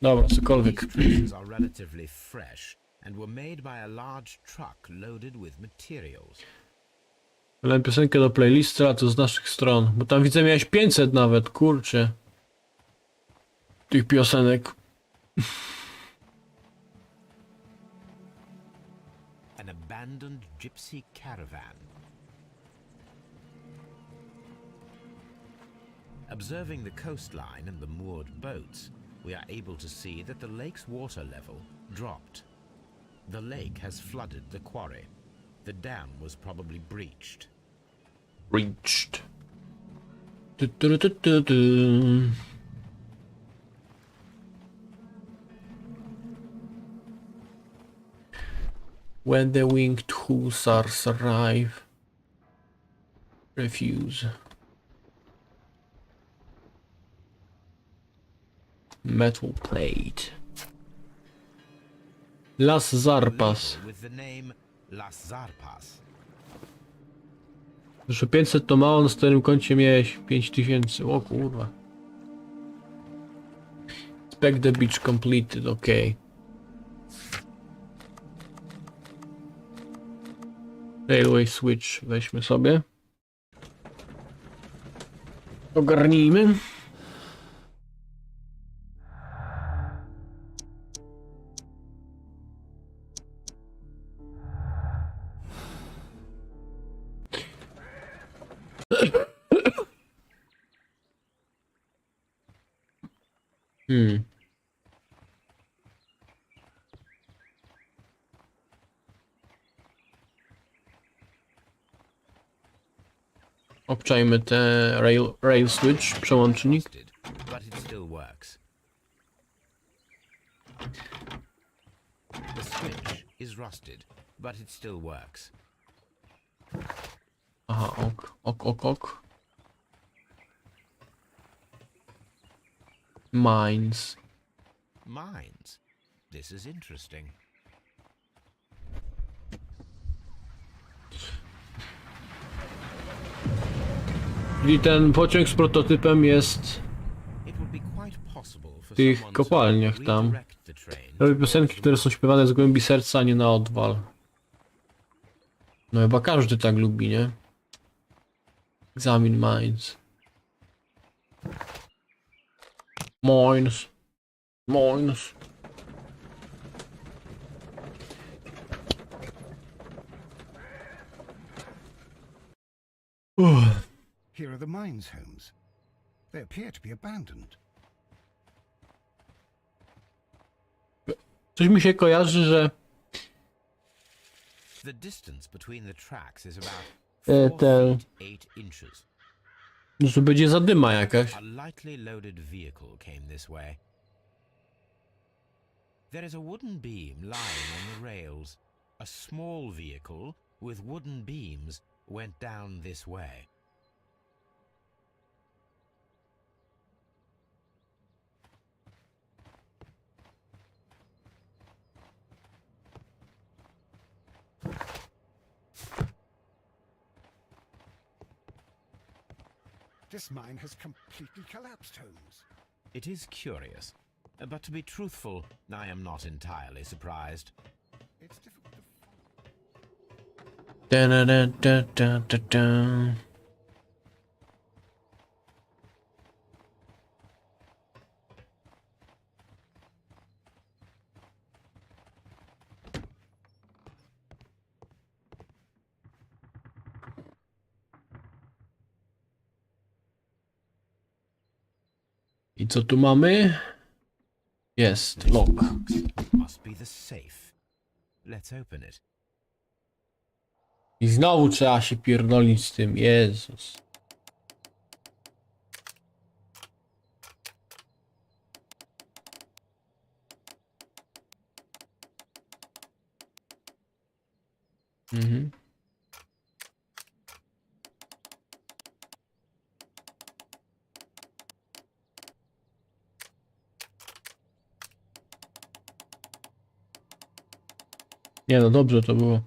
Dobra, cokolwiek. These traces are relatively fresh and were made by a large truck loaded with materials. Ale piosenkę do playlisty, a to z naszych stron. Bo tam widzę miałeś 500 nawet, kurczę. Tych piosenek. An abandoned gypsy caravan. Observing the coastline and the moored boats, we are able to see that the lake's water level dropped. The lake has flooded the quarry. The dam was probably breached. When the winged hussars arrive. Refuse. Metal plate. Las Zarpas. With the name Las Zarpas. Że 500 to mało, na starym koncie miałeś 5000. O kurwa. Spec the beach completed, ok. Railway switch weźmy sobie. Ogarnijmy. Obczajmy te rail switch, przełącznik. But it still works. The switch is rusted, but it still works. Aha, ok. Mines. Mines. This is interesting. Czyli ten pociąg z prototypem jest It would be quite possible for w tych someone to kopalniach tam. redirect the train Robi piosenki, które są śpiewane z głębi serca, a nie na odwal. No chyba każdy tak lubi, nie? Examine mines. Mines. Mines. Uff. Here are the mines, Holmes. They appear to be abandoned. Coś mi się kojarzy, że The distance between the tracks is about E, 4 ten- feet 8 inches. że będzie zadyma jakaś. A lightly loaded vehicle came this way. There is a wooden beam lying on the rails. A small vehicle with wooden beams went down this way. This mine has completely collapsed, Holmes. It is curious, but to be truthful, I am not entirely surprised. It's difficult to Da-da-da-da-da-da-da. I co tu mamy? Jest lock. Must be the safe. Let's open it. I znowu trzeba się pierdolić z tym. Jezus. Mhm. Nie no, dobrze to było.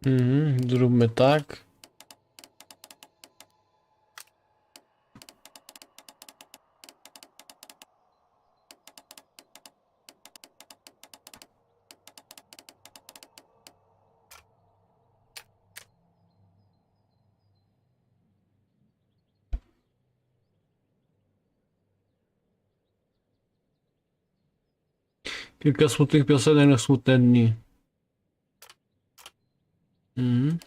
Mhm, zróbmy tak. Kilka smutnych piosenek na smutne dni. Mhm.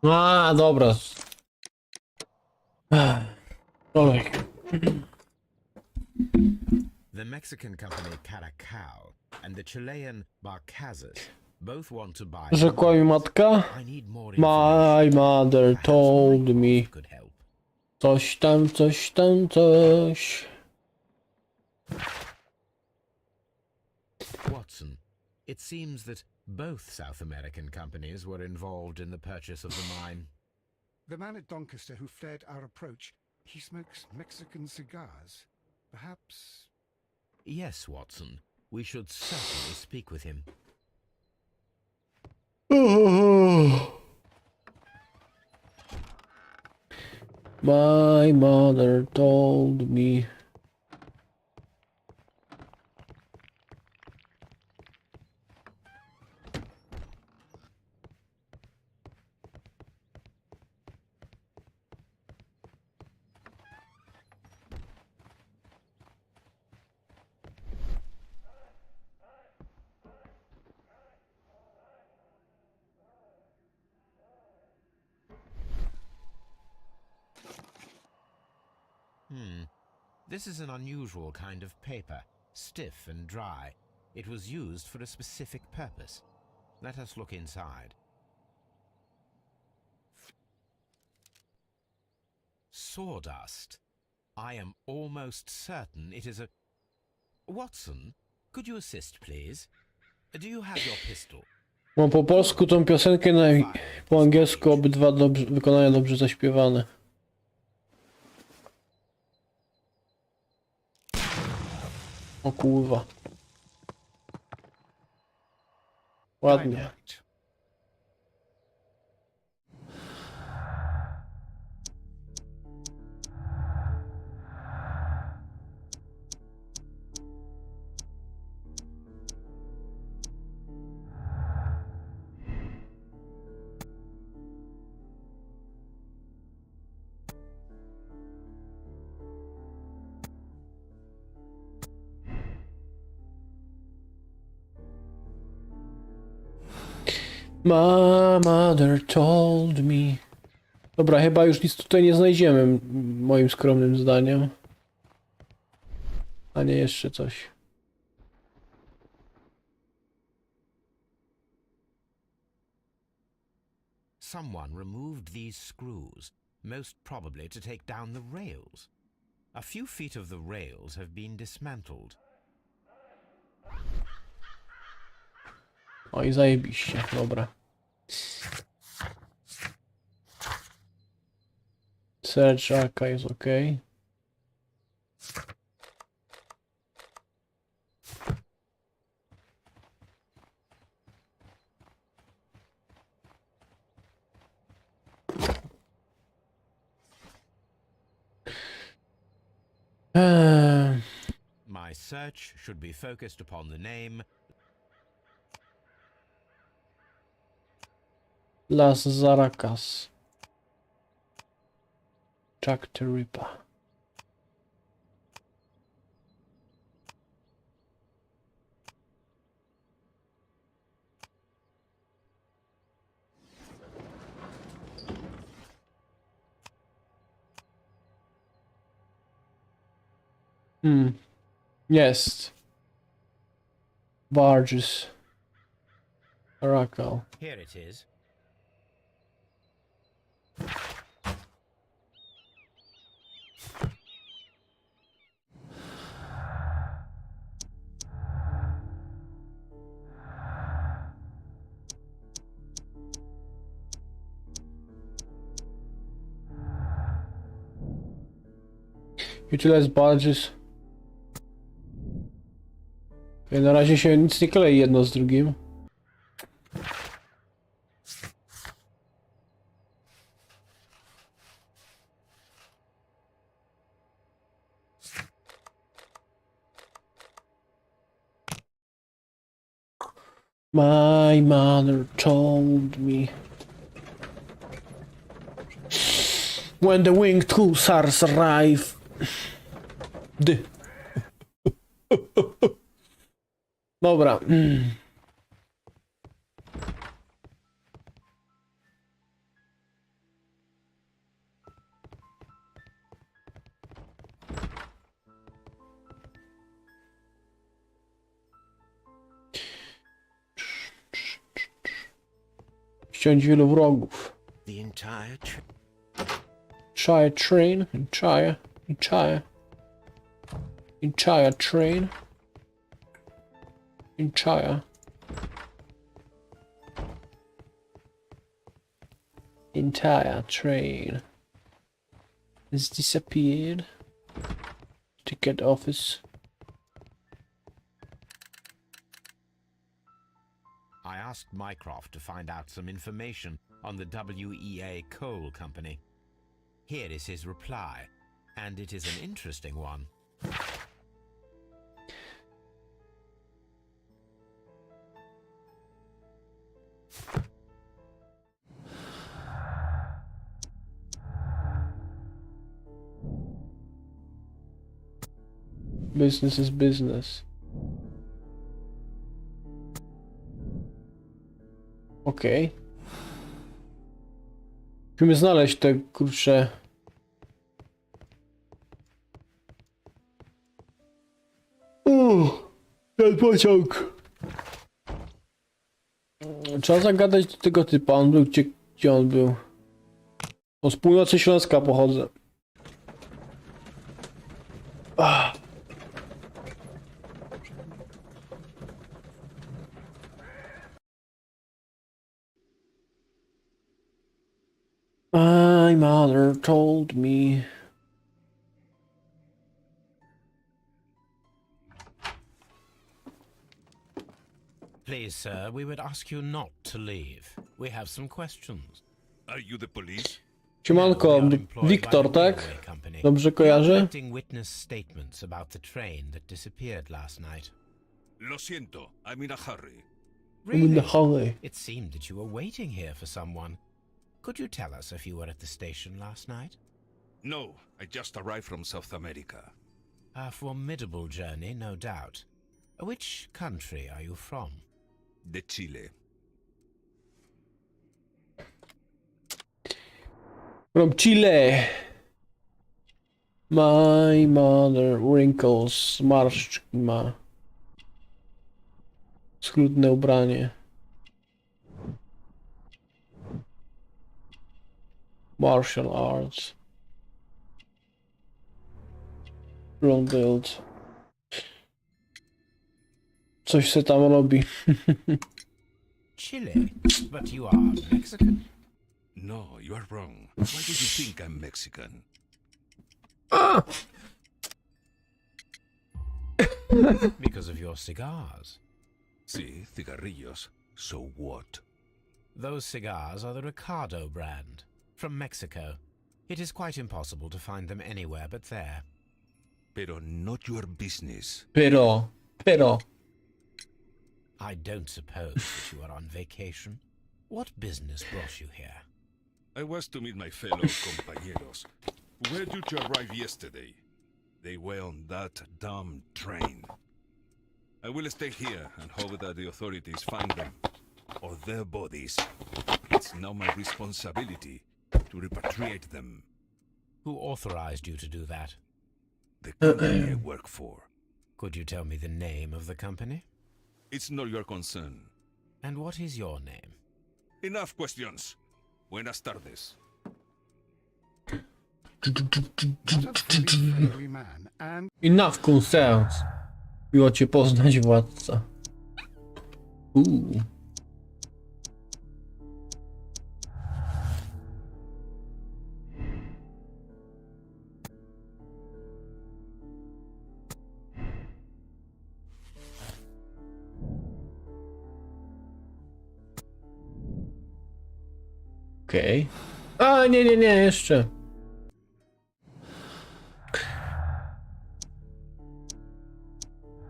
A, dobra. Oj. The Mexican company Caracao and the Chilean Barcazas both want to buy. Rzekła mi matka. I need more My information. mother Perhaps told Mycroft me. could help. Coś tam, coś tam, coś. Watson, it seems that both South American companies were involved in the purchase of the mine. The man at Doncaster who flared our approach, he smokes Mexican cigars. Perhaps... Yes, Watson. We should certainly speak with him. My mother told me. This is an unusual kind of paper, stiff and dry. It was used for a specific purpose. Let us look inside. Sawdust. I am almost certain it is a... Watson, could you assist, please? Do you have your pistol? Mam po polsku tą piosenkę, po angielsku obydwa wykonania dobrze zaśpiewane. O kurwa. Ładnie. Dynamite. My mother told me. Dobra, chyba już nic tutaj nie znajdziemy, moim skromnym zdaniem. A nie, jeszcze coś. Someone removed these screws, most probably to take down the rails. A few feet of the rails have been dismantled. O i zajebiście, dobra. Search archive jest ok. My search should be focused upon the name Las Zaracas. Jack the Ripper. Jest. Barges. Aracal. Here it is. Utilize barges. Okay, na razie się nic nie klei jedno z drugim. My mother told me when the winged hussars arrive. Dobra. Ściąć wielu wrogów. The entire Entire train. Entire train. Entire train has disappeared. Ticket office. I asked Mycroft to find out some information on the WEA Coal Company. Here is his reply, and it is an interesting one. Business is business. Okej. Musimy znaleźć te kurcze Ten pociąg. Trzeba zagadać do tego typa. On był gdzie on był? O, z północy Śląska pochodzę. Ach. My mother told me. Please, sir, we would ask you not to leave. We have some questions. Are you the police? Siemanko, No, we are employed by Wiktor, the tak? railway company. Dobrze We are kojarzę? collecting witness statements about the train that disappeared last night. Lo siento, I'm in a hurry. I'm in the hallway. It seemed that you were waiting here for someone. Could you tell us if you were at the station last night? No, I just arrived from South America. A formidable journey, no doubt. Which country are you from? De Chile. From Chile. My mother wrinkles. Marszczki ma. Schludne ubranie. Martial arts. Wrong build. Coś se tam robi. Chile? But you are Mexican. No, you are wrong. Why do you think I'm Mexican? Because of your cigars. See, cigarrillos. So what? Those cigars are the Ricardo brand, from Mexico. It is quite impossible to find them anywhere but there. Pero not your business. Pero. I don't suppose that you are on vacation. What business brought you here? I was to meet my fellow compañeros. Where did you arrive yesterday? They were on that damn train. I will stay here and hope that the authorities find them, or their bodies. It's now my responsibility to repatriate them. Who authorized you to do that? The company I work for. Could you tell me the name of the company? It's not your concern. And what is your name? Enough questions. Buenas tardes. Not a fully friendly man, and Enough concerns. Miło cię poznać, władca. Okej. A, nie, jeszcze.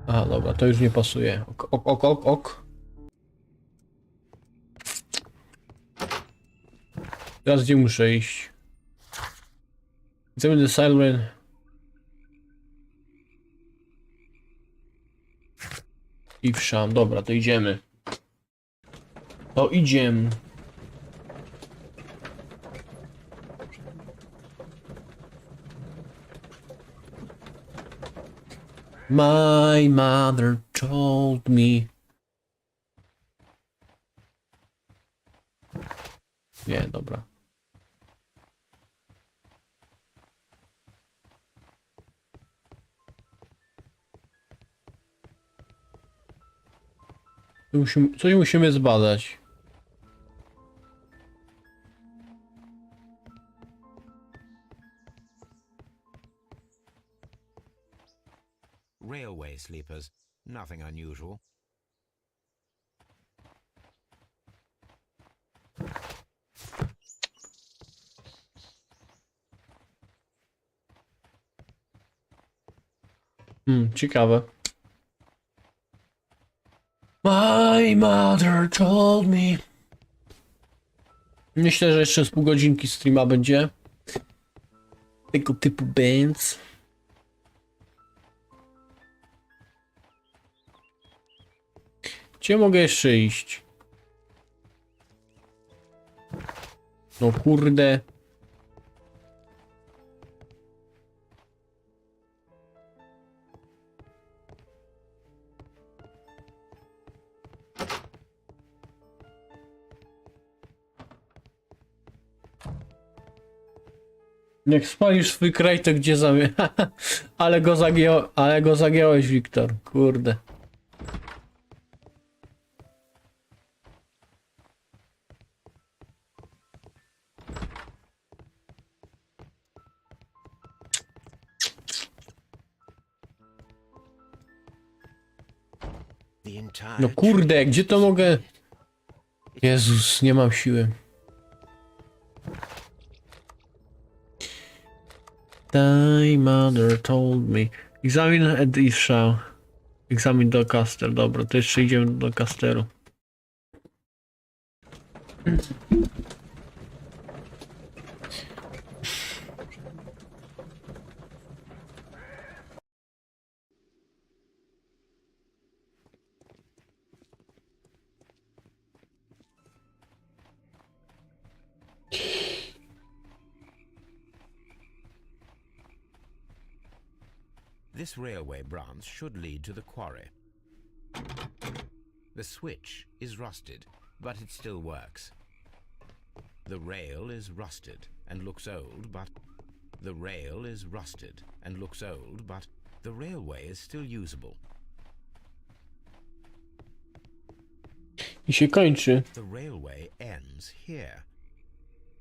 A, dobra, to już nie pasuje. Ok. Teraz gdzie muszę iść? Idziemy do Siren. I wszam, dobra, to idziemy. My mother told me. Nie, dobra. Coś musimy zbadać. Railway sleepers. Nothing unusual. Ciekawe. My mother told me. Myślę, że jeszcze z pół godzinki streama będzie. Tego typu bands. Gdzie mogę jeszcze iść? No kurde. Jak spalisz swój kraj, to gdzie zamie... ale go zagiąłeś, Wiktor. Kurde. The entire No kurde, gdzie to mogę... Jezus, nie mam siły. Thy mother told me. Examine at Isha. Egzamin do Caster. Dobra, to jeszcze idziemy do Casteru. This railway branch should lead to the quarry. The switch is rusted, but it still works. The rail is rusted and looks old, but the rail is rusted and looks old, but the railway is still usable. I się kończy. The railway ends here.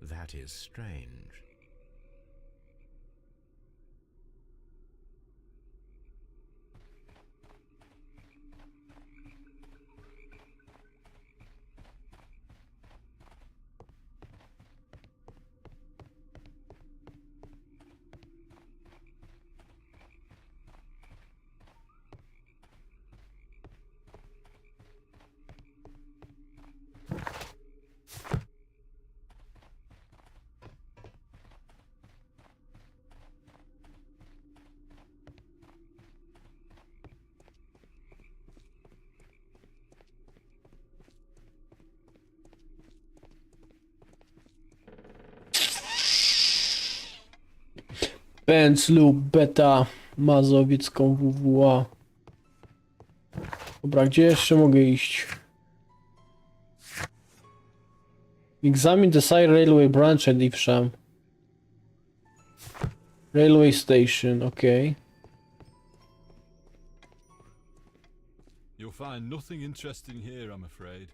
That is strange. Benz lub Beta mazowiecką WWA. Dobra, gdzie jeszcze mogę iść? Examine the side railway branch at Evesham. Railway station, okay. You'll find nothing interesting here, I'm afraid.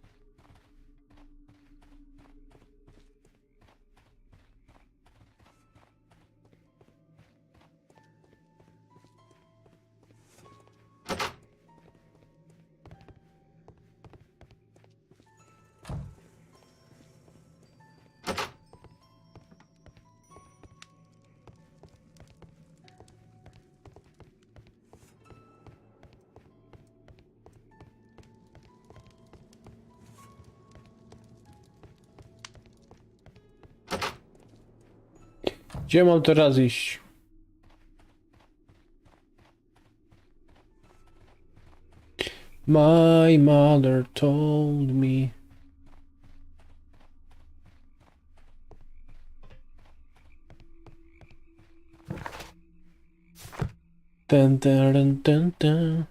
Gdzie mam teraz iść? My mother told me. Ten, ten, ten, ten.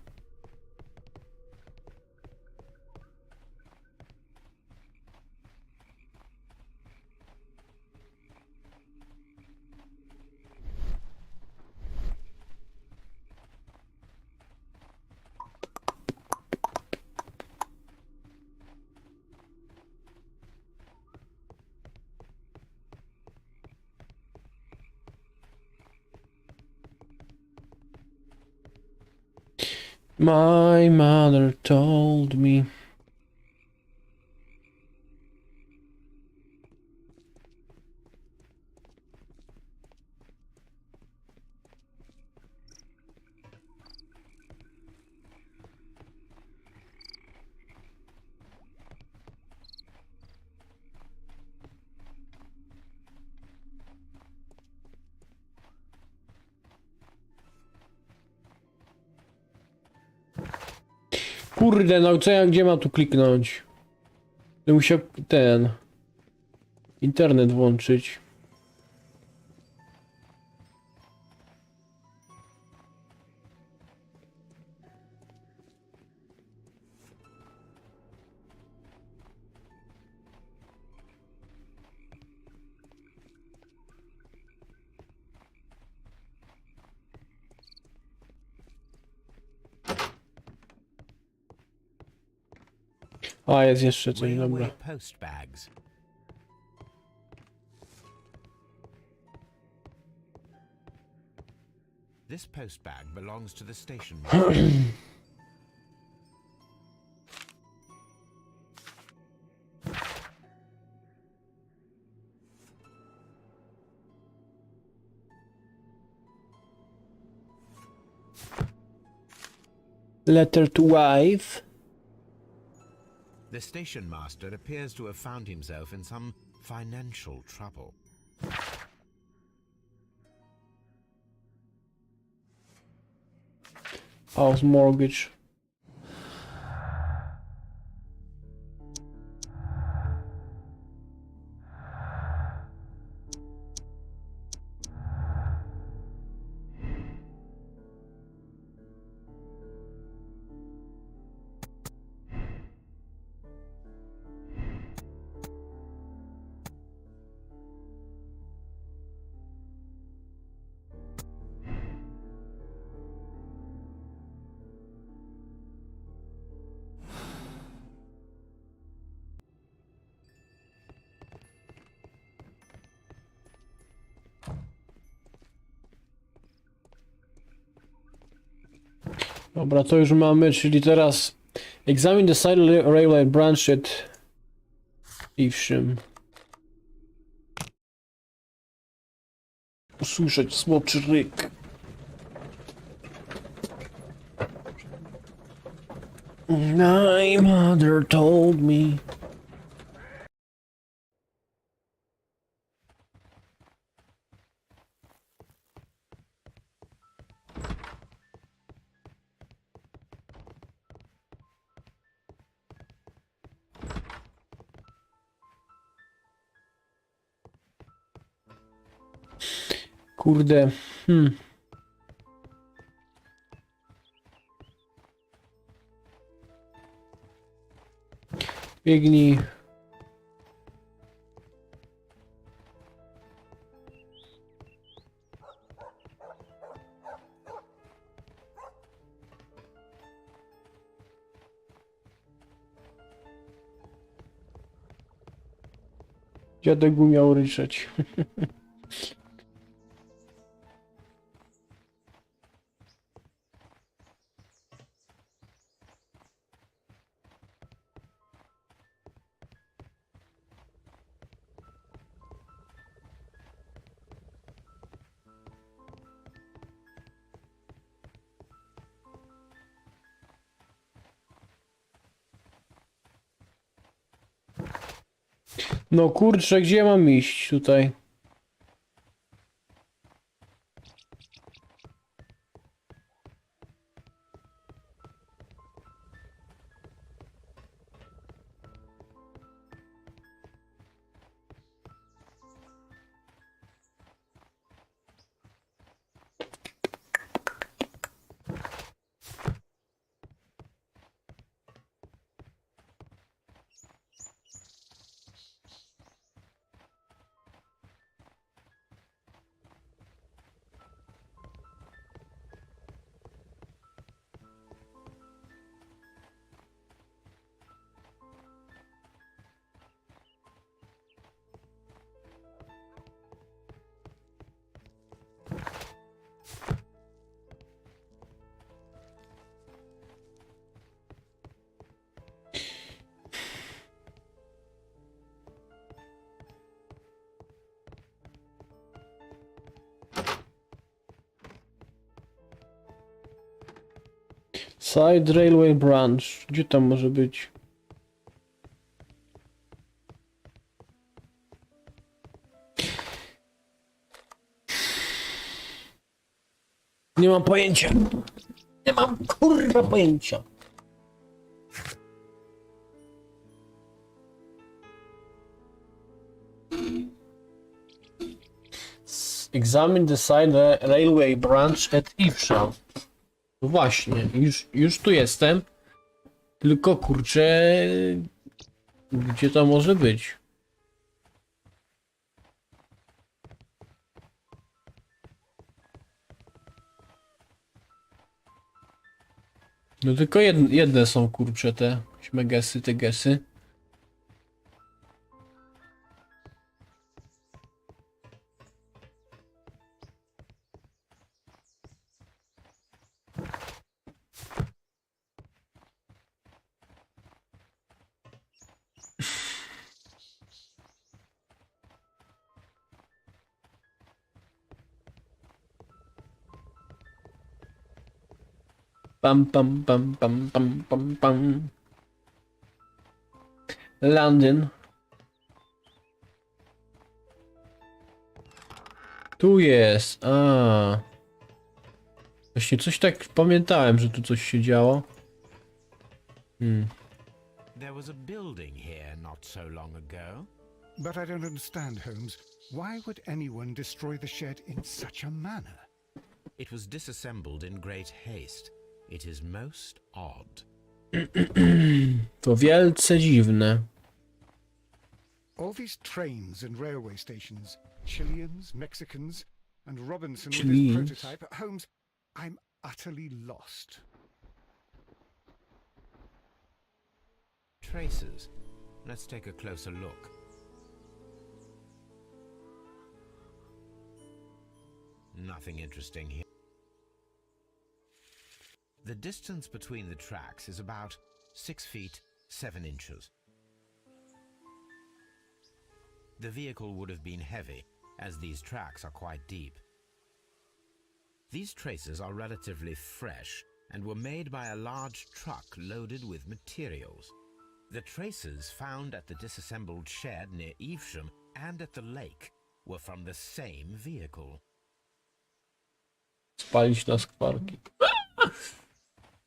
My mother told me. Kurde, no co ja, gdzie mam tu kliknąć? Będę musiał ten... internet włączyć. A, jest jeszcze coś, Railway dobra. post bags. This post bag belongs to the station master. Letter to wife. The station master appears to have found himself in some financial trouble. House mortgage. Dobra, to już mamy, czyli teraz examine the side railway branch at Evesham. Usłyszeć smoczy ryk. My mother told me. Kurde, Biegnij. Dziadek umiał ryczeć. No kurczę, gdzie mam iść tutaj? Side Railway Branch. Gdzie tam może być? Nie mam pojęcia. Nie mam kurwa pojęcia. Examine the side railway branch at Evesham. No właśnie, już tu jestem. Tylko kurczę, gdzie to może być? No tylko jedne są kurcze te. Megesy, tegesy. Pam, pam, pam, pam, pam, pam, pam. Londyn. Tu jest. A. Właśnie coś tak pamiętałem, że tu coś się działo. There was a building here not so long ago. But I don't understand, Holmes. Why would anyone destroy the shed in such a manner? It was disassembled in great haste. It is most odd. To wielce dziwne. All these trains and railway stations, Chileans, Mexicans, and Robinson with Chileans. his prototype. Holmes, I'm utterly lost. Traces. Let's take a closer look. Nothing interesting here. The distance between the tracks is about 6 feet 7 inches. The vehicle would have been heavy, as these tracks are quite deep. These traces are relatively fresh and were made by a large truck loaded with materials. The traces found at the disassembled shed near Evesham and at the lake were from the same vehicle. Spalić na skwarki.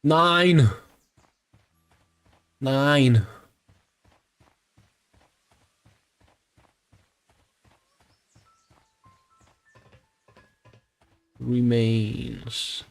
Nine! Nine! Remains.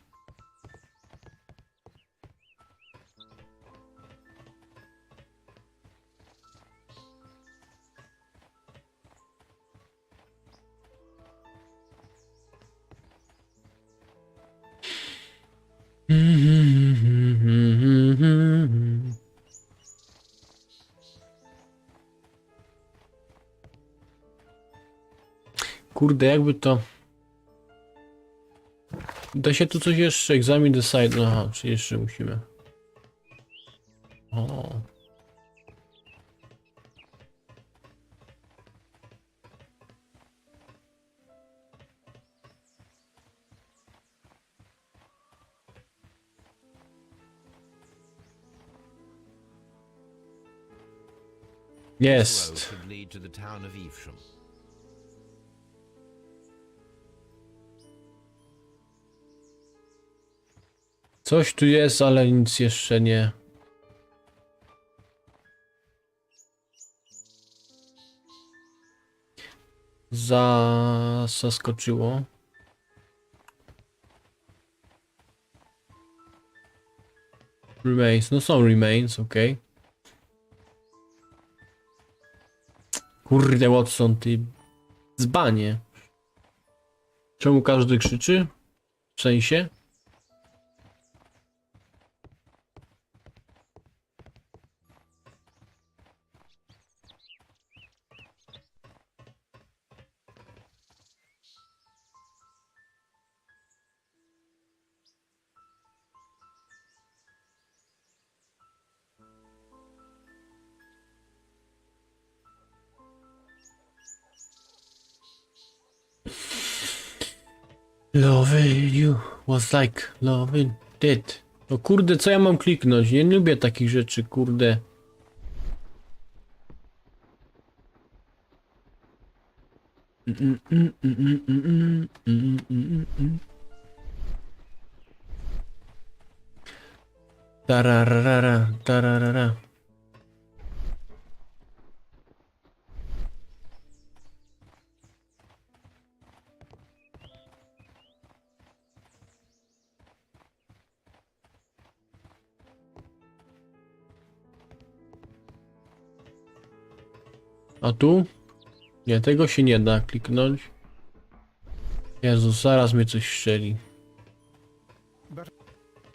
Kurde, jakby to... Da się tu coś jeszcze? Egzamin decide. Aha, czy jeszcze musimy. O. This road Jest. should lead to the town of Evesham. Coś tu jest, ale nic jeszcze nie. Zaskoczyło. Remains, no są remains, okej. Kurde, Watson, ty dzbanie. Czemu każdy krzyczy? W sensie? Loving you was like loving dead. No kurde, co ja mam kliknąć? Nie lubię takich rzeczy, kurde. Tararara, tararara. A tu? Nie, tego się nie da kliknąć. Jezus, zaraz mnie coś strzeli.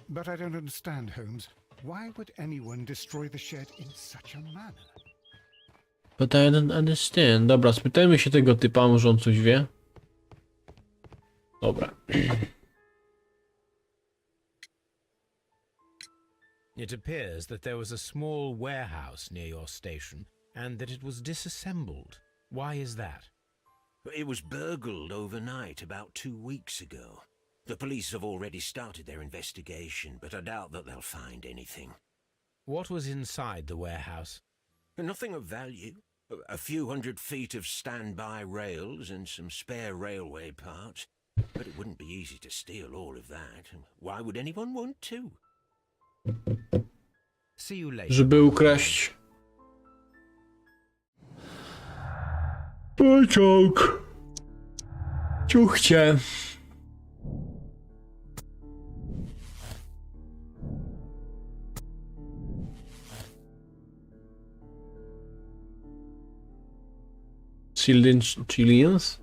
But I don't understand, Holmes. Why would anyone destroy the shed in such a manner? But I don't understand. Dobra, spytajmy się tego typa, może on coś wie. Dobra. It appears that there was a small warehouse near your station and that it was disassembled. Why is that? It was burgled overnight about 2 weeks ago. The police have already started their investigation, but I doubt that they'll find anything. What was inside the warehouse? Nothing of value. A few hundred feet of standby rails and some spare railway parts. But it wouldn't be easy to steal all of that. Why would anyone want to? See you later. Żeby ukraść pociąg. Ciuchcie. Chileans?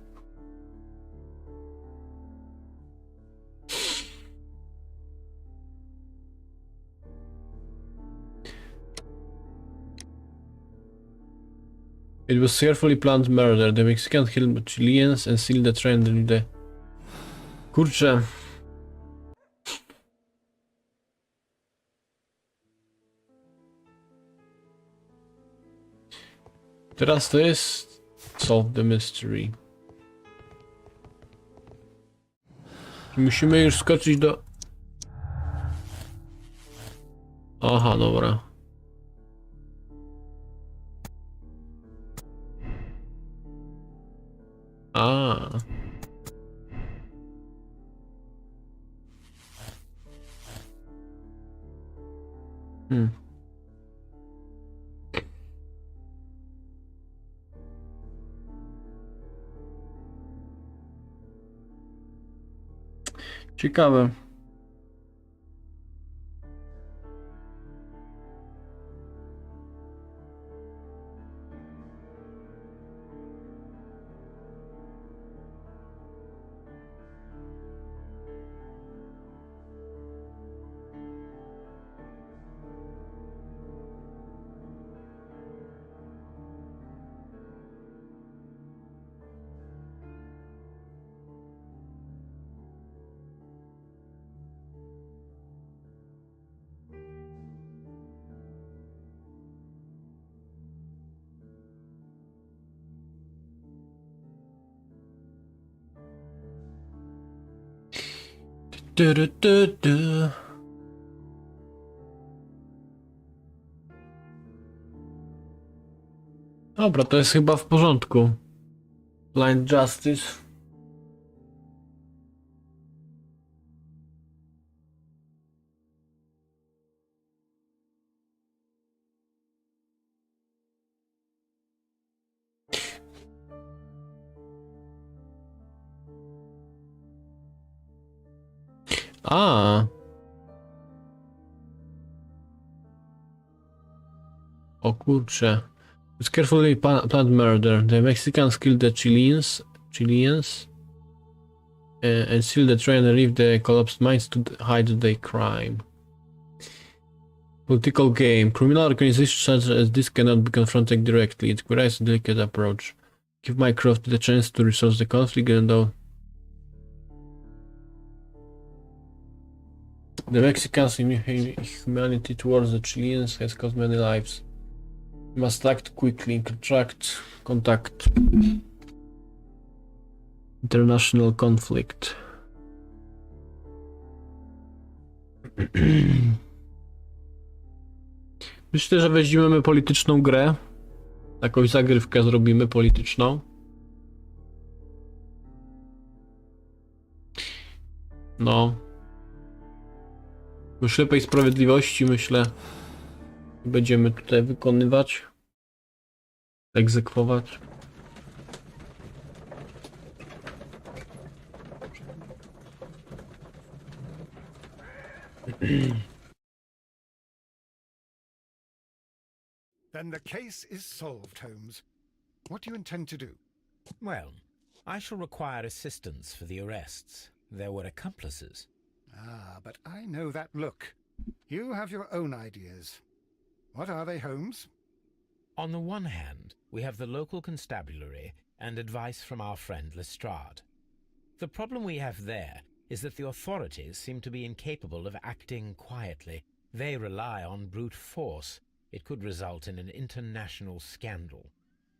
It was carefully planned murder. The Mexicans killed Chileans and sealed the train with the... Kurczę. Teraz to jest... Solve the mystery. Musimy już skoczyć do... Aha, dobra. A. Ciekawe. Du. Dobra, to jest chyba w porządku. Blind Justice. A. O kurczę. It's carefully planned murder. The Mexicans killed the Chileans and sealed the train and leave the collapsed mines to hide their crime. Political game. Criminal organizations such as this cannot be confronted directly. It requires a delicate approach. Give Mycroft the chance to resolve the conflict, even though the Mexicans' inhumanity towards the Chileans has cost many lives. We must act quickly, contact international conflict. Myślę, że weźmiemy polityczną grę. Jakąś zagrywkę zrobimy polityczną. No. Do ślepej sprawiedliwości, myślę, będziemy tutaj wykonywać, egzekwować. Then the case is solved, Holmes. What do you intend to do? Well, I shall require assistance for the arrests. There were accomplices. Ah, but I know that look. You have your own ideas. What are they, Holmes? On the one hand, we have the local constabulary and advice from our friend Lestrade. The problem we have there is that the authorities seem to be incapable of acting quietly. They rely on brute force. It could result in an international scandal.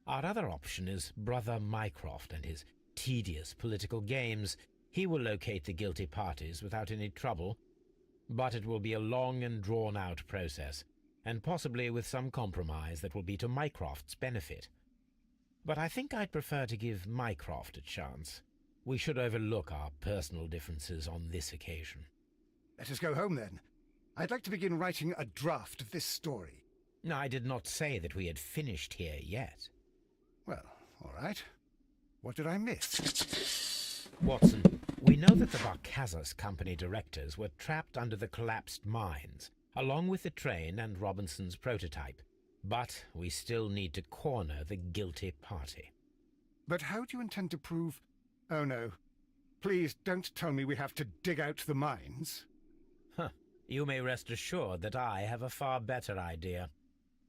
Our other option is Brother Mycroft and his tedious political games. He will locate the guilty parties without any trouble, but it will be a long and drawn-out process, and possibly with some compromise that will be to Mycroft's benefit. But I think I'd prefer to give Mycroft a chance. We should overlook our personal differences on this occasion. Let us go home, then. I'd like to begin writing a draft of this story. I did not say that we had finished here yet. Well, all right. What did I miss? Watson, we know that the Barcazas Company directors were trapped under the collapsed mines, along with the train and Robinson's prototype. But we still need to corner the guilty party. But how do you intend to prove... Oh, no. Please don't tell me we have to dig out the mines. You may rest assured that I have a far better idea.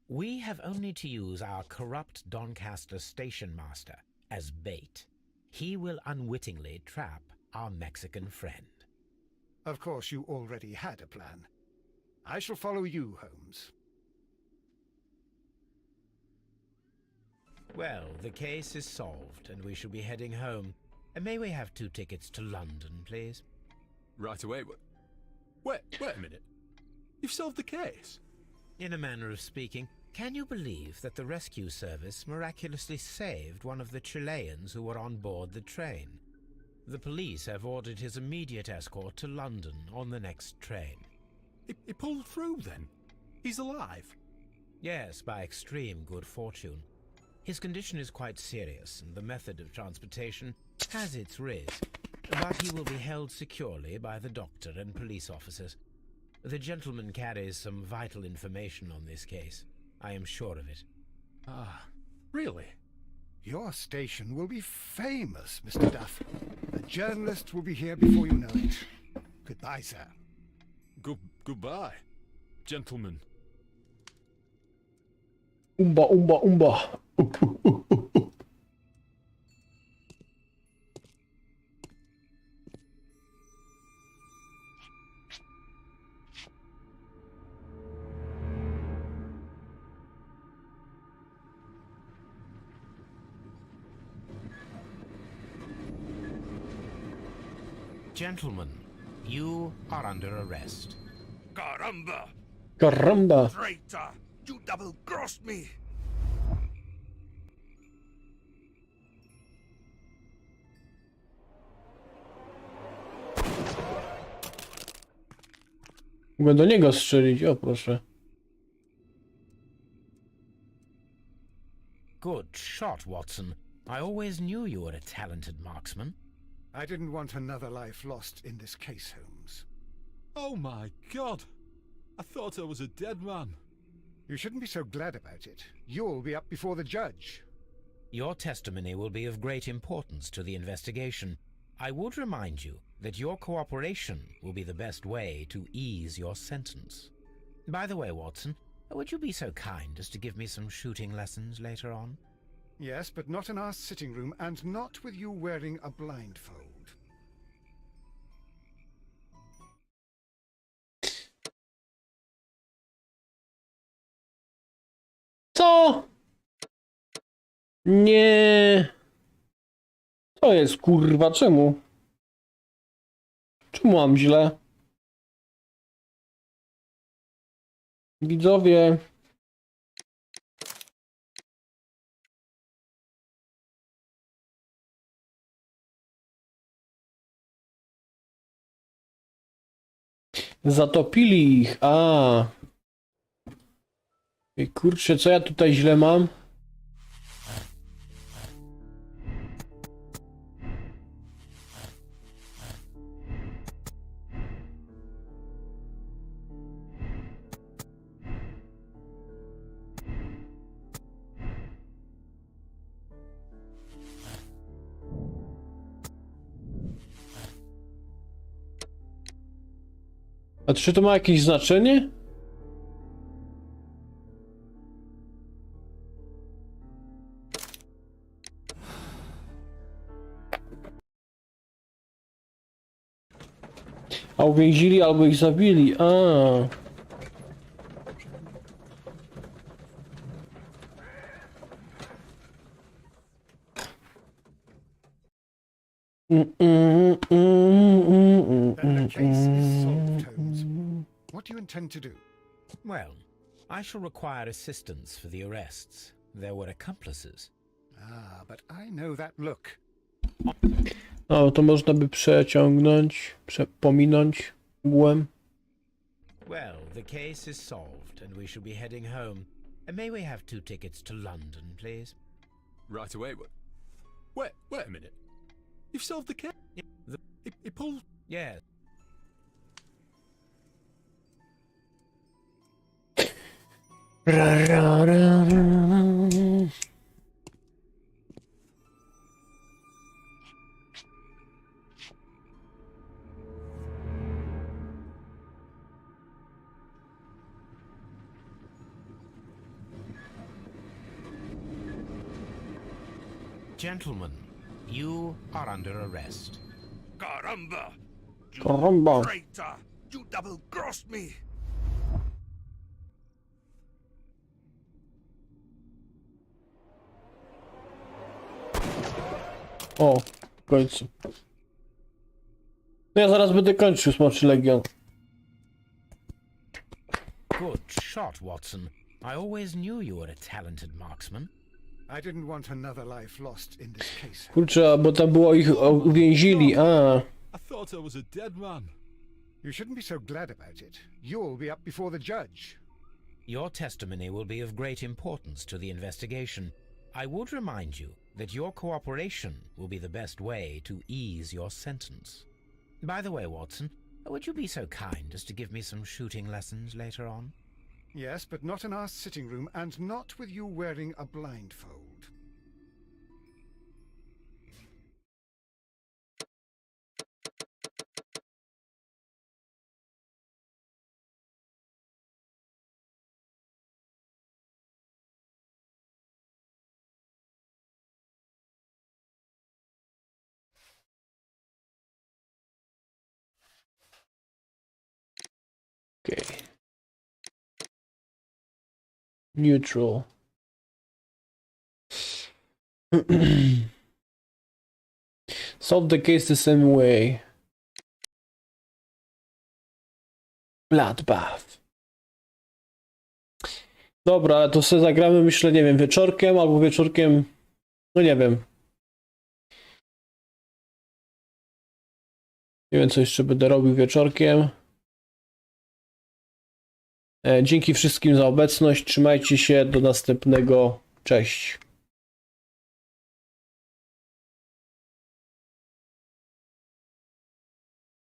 We have only to use our corrupt Doncaster station master as bait. He will unwittingly trap our Mexican friend. Of course, you already had a plan. I shall follow you, Holmes. Well, the case is solved, and we shall be heading home. May we have 2 tickets to London, please? Right away, but... Wait a minute. You've solved the case? In a manner of speaking, can you believe that the rescue service miraculously saved one of the Chileans who were on board the train? The police have ordered his immediate escort to London on the next train. He pulled through, then? He's alive? Yes, by extreme good fortune. His condition is quite serious, and the method of transportation has its risk, but he will be held securely by the doctor and police officers. The gentleman carries some vital information on this case. I am sure of it. Ah, really? Your station will be famous, Mr. Duff. A journalist will be here before you know it. Goodbye, sir. Goodbye, gentlemen. Umba, umba, umba. Gentlemen, you are under arrest. Caramba! Caramba. Traitor! You double-crossed me! Mogę do niego strzelić, o proszę. Good shot, Watson. I always knew you were a talented marksman. I didn't want another life lost in this case, Holmes. Oh my God! I thought I was a dead man. You shouldn't be so glad about it. You'll be up before the judge. Your testimony will be of great importance to the investigation. I would remind you that your cooperation will be the best way to ease your sentence. By the way, Watson, would you be so kind as to give me some shooting lessons later on? Yes, but not in our sitting room, and not with you wearing a blindfold. Co? Nie. To jest kurwa, czemu? Czemu mam źle? Widzowie. Zatopili ich. A. Ej, kurczę, co ja tutaj źle mam? A czy to ma jakieś znaczenie? A uwięzili albo ich zabili. A. Then the case is solved, Holmes. What do you intend to do? Well, I shall require assistance for the arrests. There were accomplices. Ah, but I know that look. O, to można by przeciągnąć, pominąć mgłem. Well, the case is solved, and we shall be heading home. May we have 2 tickets to London, please? Right away, but... Wait a minute. You've solved the case? He pulled... Yes. Gentlemen, you are under arrest. Caramba! You Caramba. traitor! You double-crossed me! O, w końcu. No ja zaraz będę kończył Smoczy Legion. Good shot, Watson. I always knew you were a talented marksman. I didn't want another life lost in this case. Kurczę, bo tam było ich uwięzili. A. I thought I was a dead man. You shouldn't be so glad about it. You'll be up before the judge. Your testimony will be of great importance to the investigation. I would remind you that your cooperation will be the best way to ease your sentence. By the way, Watson, would you be so kind as to give me some shooting lessons later on? Yes, but not in our sitting room, and not with you wearing a blindfold. Okay. Neutral. Solve the case the same way. Bloodbath. Dobra, ale to sobie zagramy, myślę, nie wiem, wieczorkiem albo wieczorkiem. No nie wiem. Nie wiem, co jeszcze będę robił wieczorkiem. Dzięki wszystkim za obecność. Trzymajcie się. Do następnego. Cześć.